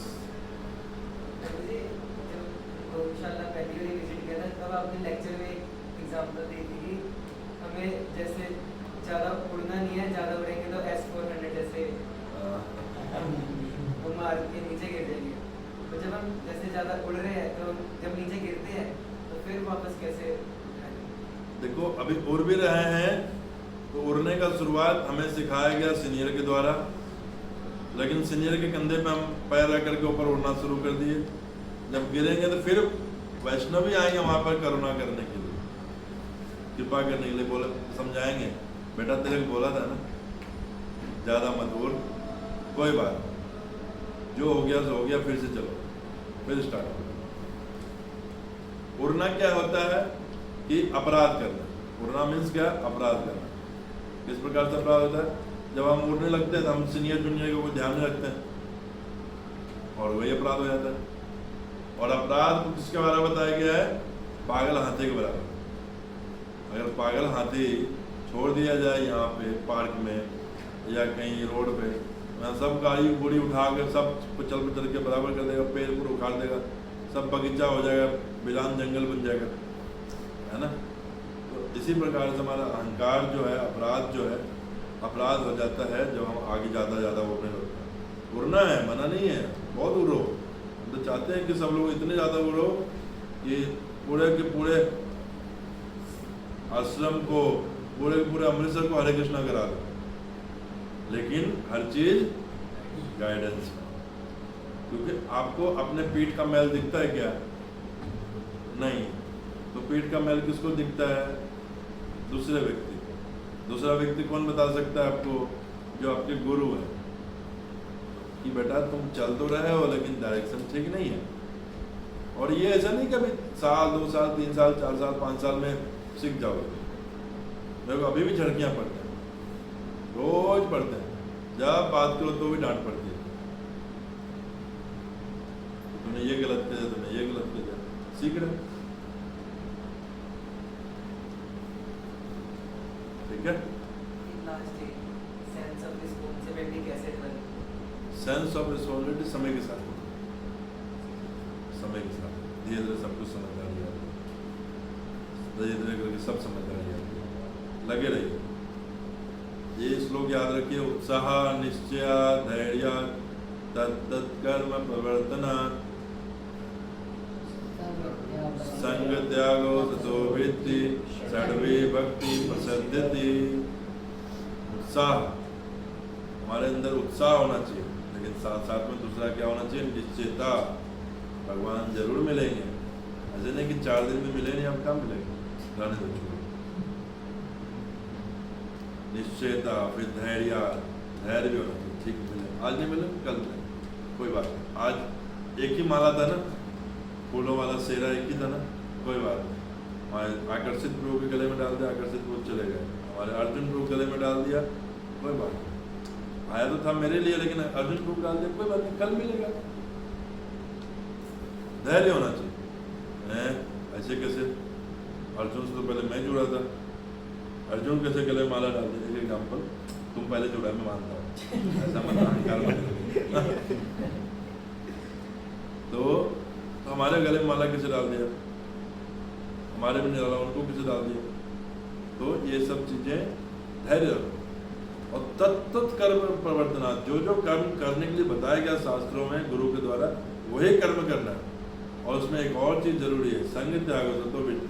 गौशाला पहली बार विजिट किया था, तब आपने लेक्चर में एग्जांपल दी थी कि हमें जैसे ज़्यादा उड़ना नहीं है, ज़्यादा उड़ेंगे तो S-400 जैसे वो मार के नीचे गिर जाएंगे। तो जब हम जैसे ज़्यादा उड़ रहे हैं तो जब नीचे गिरते हैं तो फिर वापस कैसे? देखो अभी उड़ भी रहे हैं, तो उड़ने का शुरुआत हमें सिखाया गया सीनियर के द्वारा, लेकिन सीनियर के कंधे पे हम पैर रख करके ऊपर उड़ना शुरू कर दिए। जब गिरेंगे तो फिर वैष्णव भी आएंगे वहां पर करुणा करने के लिए, कृपा करने के लिए, बोला समझाएंगे, बेटा तेरे को बोला था ना ज्यादा मत उड़, कोई बात, जो हो गया सो हो गया, फिर से चलो, फिर स्टार्ट करो। उड़ना क्या होता है कि अपराध करना। उड़ना मीन्स क्या? अपराध करना। किस प्रकार से अपराध होता है? जब हम उड़ने लगते हैं तो हम सीनियर जूनियर को कोई ध्यान नहीं रखते हैं और वही अपराध हो जाता है। और अपराध किसके बारे में बताया गया है? पागल हाथी के बराबर। अगर पागल हाथी छोड़ दिया जाए यहाँ पे पार्क में या कहीं रोड पे, वहाँ सब गाड़ी बूढ़ी उठा कर सब कुचल के बराबर कर देगा, पेड़ पूरा उखाड़ देगा, सब बगीचा हो जाएगा, बिलान जंगल बन जाएगा, है ना। तो इसी प्रकार से हमारा अहंकार जो है, अपराध जो है, अपराध हो जाता है जब हम आगे ज़्यादा उड़ने लगते हैं। उड़ना है, मना नहीं है, बहुत उड़ो। हम तो चाहते हैं कि सब लोग इतने ज़्यादा उड़ो कि पूरे के पूरे आश्रम को, पूरे के पूरे अमृतसर को हरे कृष्णा करा दो। लेकिन हर चीज़ गाइडेंस में, क्योंकि आपको अपने पीठ का मैल दिखता है क्या? नहीं। तो पीठ का मैल किसको दिखता है? दूसरे व्यक्ति। दूसरा व्यक्ति कौन बता सकता है आपको? जो आपके गुरु है कि बेटा तुम चल तो रहे हो लेकिन डायरेक्शन ठीक नहीं है। और ये ऐसा नहीं कि अभी साल, 2 साल, 3 साल, 4 साल, 5 साल में सीख जाओगे। मेरे को अभी भी झड़कियाँ पड़ते हैं, रोज पड़ते हैं, जब बात करो तो भी डांट पड़ती है, तुमने ये गलत किया, तुमने ये गलत किया। सीख रहे, ठीक है। सेंस ऑफ रिस्पॉन्सिबिलिटी कैसे करें? सेंस ऑफ रिस्पॉन्सिबिलिटी समय के साथ, समय के साथ धीरे धीरे सब कुछ समझ आ रही है, धीरे धीरे करके सब समझ आ रही है। लगे रहिए। ये श्लोक याद रखिए, उत्साह निश्चय धैर्य तत्कर्म प्रवर्तना संग त्यागो ततो वृत्ति षड्वे भक्ति प्रसिद्धति। उत्साह, हमारे अंदर उत्साह होना चाहिए, लेकिन साथ साथ में दूसरा क्या होना चाहिए? निश्चयता। भगवान जरूर मिलेंगे, ऐसे नहीं कि 4 दिन में मिले नहीं, हम कहाँ मिलेंगे, रहने दो, छोड़ो। निश्चयता, फिर धैर्य, धैर्य भी होना चाहिए। ठीक मिले, आज नहीं मिले कल मिले, कोई बात नहीं। आज एक ही माला था ना, फूलों वाला सेरा एक ही था ना, कोई बात नहीं। हमारे आकर्षित प्रभु के गले में डाल दिया, आकर्षित प्रभु चले गए। हमारे अर्जुन प्रभु गले में डाल दिया, कोई बात नहीं। आया तो था मेरे लिए, लेकिन अर्जुन प्रभु डाल दिया, कोई बात नहीं, कल मिलेगा। धैर्य होना चाहिए। ऐसे कैसे अर्जुन से तो पहले मैं जुड़ा था। अर्जुन कैसे गले माला डाल देने के एग्जाम्पल, तुम पहले जुड़ा, मैं मानता हूँ, ऐसा मत अहंकार मत। तो हमारे गले में माला किसे डाल दिया, हमारे में नहीं डाला, उनको किसे डाल दिया। तो ये सब चीजें धैर्य रखो। और तत्त कर्म प्रवर्तना, जो जो कर्म करने के लिए बताया गया शास्त्रों में गुरु के द्वारा, वही कर्म करना है। और उसमें एक और चीज जरूरी है, संग त्याग सतो वित्त।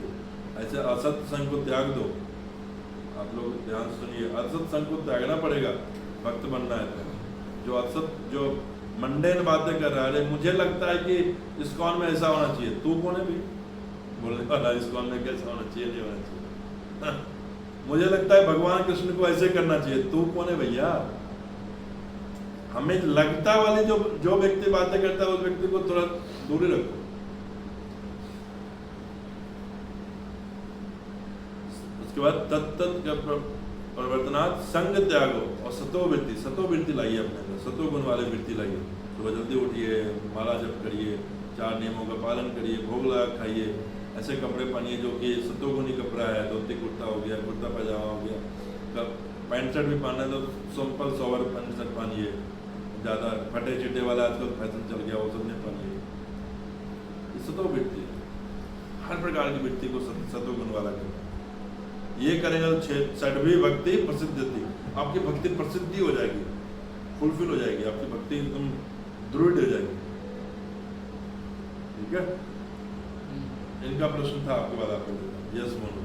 ऐसे असत संग को त्याग दो। आप लोग ध्यान सुनिए, असत संग को त्यागना पड़ेगा भक्त बनना है तो। जो असत, जो मंडेन बातें कर रहा है, मुझे लगता है कि इस्कॉन में ऐसा होना चाहिए, तू कौन है भी बोलने वाला, इस्कॉन में कैसा होना चाहिए, नहीं होना चाहिए। मुझे लगता है भगवान कृष्ण को ऐसे करना चाहिए, तू कौन है भैया। हमें लगता वाली जो व्यक्ति बातें करता है उस व्यक्ति को थोड़ा दूरी रखो। उसके बाद तत्त प्रवर्तनात् संग त्यागो और सतो वृत्ति लाइए अपने अंदर, सतो गुण वाले वृत्ति लाइए। तो जल्दी उठिए, माला जप करिए, 4 नियमों का पालन करिए, भोग लगा खाइए, ऐसे कपड़े पहनिए जो कि सतोगुणी कपड़ा है, धोती कुर्ता हो गया, कुर्ता पजामा हो गया, पैंट शर्ट भी पहनना है तो सिंपल सोवर पैंट शर्ट पहनिए, ज़्यादा फटे चिटे वाला आजकल फैशन चल गया वो सब नहीं पहनिए। सतो वृत्ति, हर प्रकार की वृत्ति को सतोगुण वाला करना, ये करेंगे तो 6वीं भक्ति प्रसिद्धि, आपकी भक्ति प्रसिद्धि हो जाएगी, फुलफिल हो जाएगी, आपकी भक्ति एकदम दृढ़ हो जाएगी। ठीक है, इनका प्रश्न था आपके बाद आपको यस मोनू।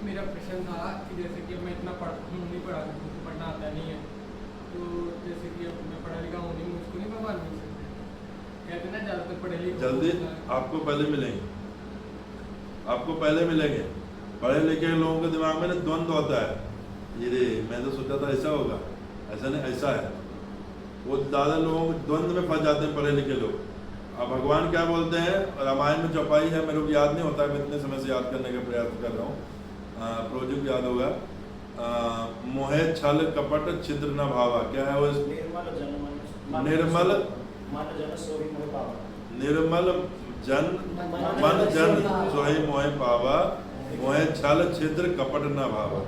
मेरा प्रश्न था कि जैसे कि मैं इतना नहीं पढ़ा, मुझे पढ़ना आता नहीं है, तो जैसे कि अब मैं पढ़ा लिखा हूँ नहीं, मुझको नहीं भगवान मिल सकते, कहते ना ज़्यादातर पढ़े लिखे जल्दी आपको पहले मिलेंगे, आपको पहले मिलेंगे। पढ़े लिखे लोगों के दिमाग में ना द्वंद्व होता है, ये मैं तो सोचा था ऐसा होगा, ऐसा नहीं, ऐसा है। वो ज़्यादा लोग द्वंद्व में फंस जाते हैं पढ़े लिखे लोग। अब भगवान क्या बोलते हैं, रामायण में चौपाई है, मेरे को याद नहीं होता, मैं इतने समय से याद करने का प्रयास कर रहा हूँ, प्रोजेक्ट याद होगा। मोहे छल कपट छिद्र न भावा, क्या है वो, निर्मल जन मन जन सोहि मोहे पावा, मोहे छल छिद्र कपट न भावा।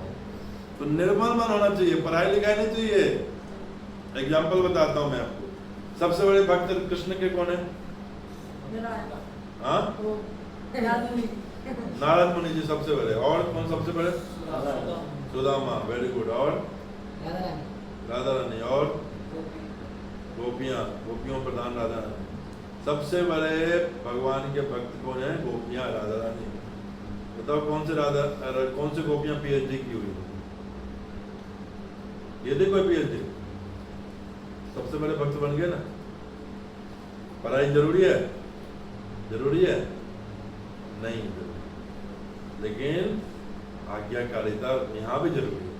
तो निर्मल मन होना चाहिए, पढ़ाई लिखाई नहीं चाहिए। एग्जाम्पल बताता हूँ मैं आपको, सबसे बड़े भक्त कृष्ण के कौन है? हाँ, नारद मुनि जी सबसे बड़े। और कौन सबसे बड़े? Sudama, very good. और राधा रानी, और गोपियों प्रधान राधा रानी। सबसे बड़े भगवान के भक्त कौन है? गोपियां, राधा रानी। बताओ कौन से गोपियां पीएचडी की हुई? ये देखो कोई पीएचडी, सबसे बड़े भक्त बन गए ना। पढ़ाई जरूरी है? जरूरी है? नहीं जरूरी, लेकिन आज्ञाकारिता यहाँ भी जरूरी है।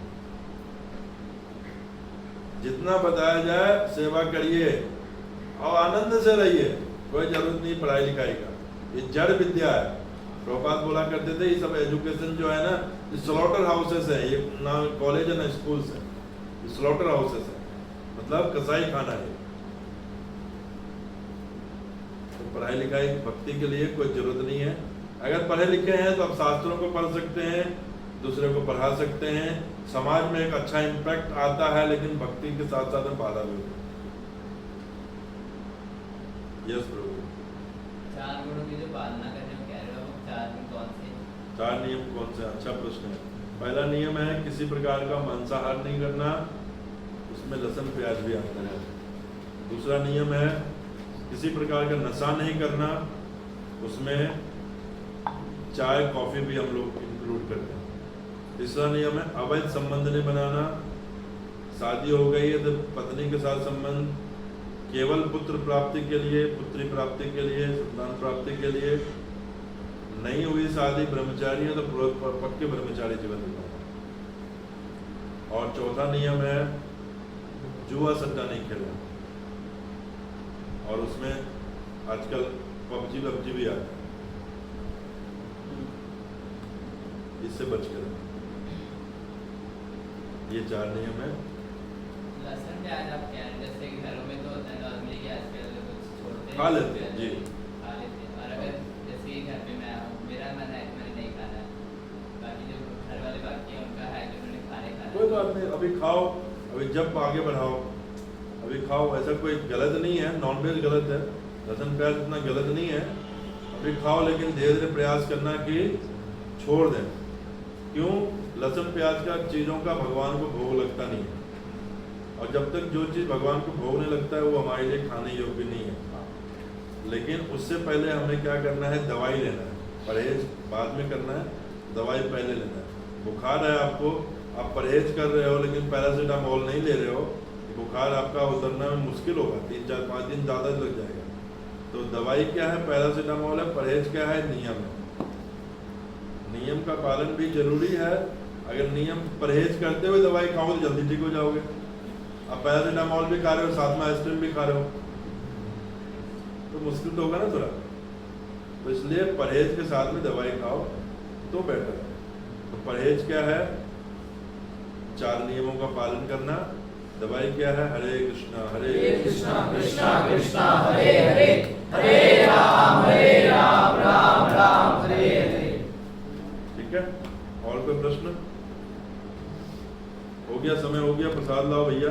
जितना बताया जाए सेवा करिए और आनंद से रहिए, कोई जरूरत नहीं पढ़ाई लिखाई का, ये जड़ विद्या है। प्रभुपाद बोला करते थे ये सब एजुकेशन जो है ना, ये स्लॉटर हाउसेस है, ये ना कॉलेज है ना स्कूल्स है, ये स्लॉटर हाउसेस है, मतलब कसाई खाना है। तो पढ़ाई लिखाई भक्ति के लिए कोई जरूरत नहीं है। अगर पढ़े लिखे हैं तो आप शास्त्रों को पढ़ सकते हैं, दूसरे को पढ़ा सकते हैं, समाज में एक अच्छा इम्पैक्ट आता है, लेकिन भक्ति के साथ साथ में बाधा भी होती है। यस प्रभु। 4 गुणों की जो पालना करने को कह रहे हो, 4 गुण कौन से? 4 नियम कौन से? अच्छा प्रश्न है। पहला नियम है किसी प्रकार का मांसाहार नहीं करना, उसमें लहसुन प्याज भी आता है। दूसरा नियम है किसी प्रकार का नशा नहीं करना, उसमें चाय कॉफी भी हम लोग इंक्लूड करते हैं। तीसरा नियम है अवैध संबंध नहीं बनाना। शादी हो गई है तो पत्नी के साथ संबंध केवल पुत्र प्राप्ति के लिए, पुत्री प्राप्ति के लिए, संतान प्राप्ति के लिए। नहीं हुई शादी, ब्रह्मचारी है तो पक्के ब्रह्मचारी जीवन बिताना। और चौथा नियम है जुआ सट्टा नहीं खेलना, और उसमें आजकल पबजी भी आता है, इससे बच कर। ये 4 नियम है। लहसुन प्याज आप क्या है, जैसे कि घरों में तो होता है नॉर्मली कि आजकल कुछ छोड़ते हैं, खा लेते हैं जी, खा लेते हैं। और अगर जैसे कि घर पे मैं बात नहीं, अभी खाओ, अभी जब आगे बढ़ाओ, अभी खाओ, ऐसा कोई गलत नहीं है, नॉनवेज गलत है, लहसुन प्याज इतना गलत नहीं है, अभी खाओ, लेकिन धीरे धीरे प्रयास करना कि छोड़ दें। क्यों? लहसुन प्याज का चीज़ों का भगवान को भोग लगता नहीं है, और जब तक जो चीज़ भगवान को भोग नहीं लगता है वो हमारे लिए खाने योग्य नहीं है। लेकिन उससे पहले हमें क्या करना है? दवाई लेना है। परहेज बाद में करना है, दवाई पहले लेना है। बुखार है आपको, आप परहेज कर रहे हो लेकिन पैरासीटामोल नहीं ले रहे हो, बुखार आपका उतरना में मुश्किल होगा, 3-4-5 दिन ज़्यादा लग जाएगा। तो दवाई क्या है? पैरासीटामोल है। परहेज क्या है? नियम है। नियम का पालन भी जरूरी है। अगर नियम परहेज करते हुए दवाई खाओ तो जल्दी ठीक हो जाओगे। अब पैरासीटामोल भी खा रहे हो, साथ में आइसक्रीम भी खा रहे हो, तो मुश्किल तो होगा ना थोड़ा। तो इसलिए परहेज के साथ में दवाई खाओ तो बेटर है। तो परहेज क्या है? 4 नियमों का पालन करना। दवाई क्या है? हरे कृष्णा कृष्णा कृष्णा कृष्णा हरे हरे, हरे राम राम राम हरे हरे। ठीक है, और कोई प्रश्न? हो गया, समय हो गया, प्रसाद लाओ भैया।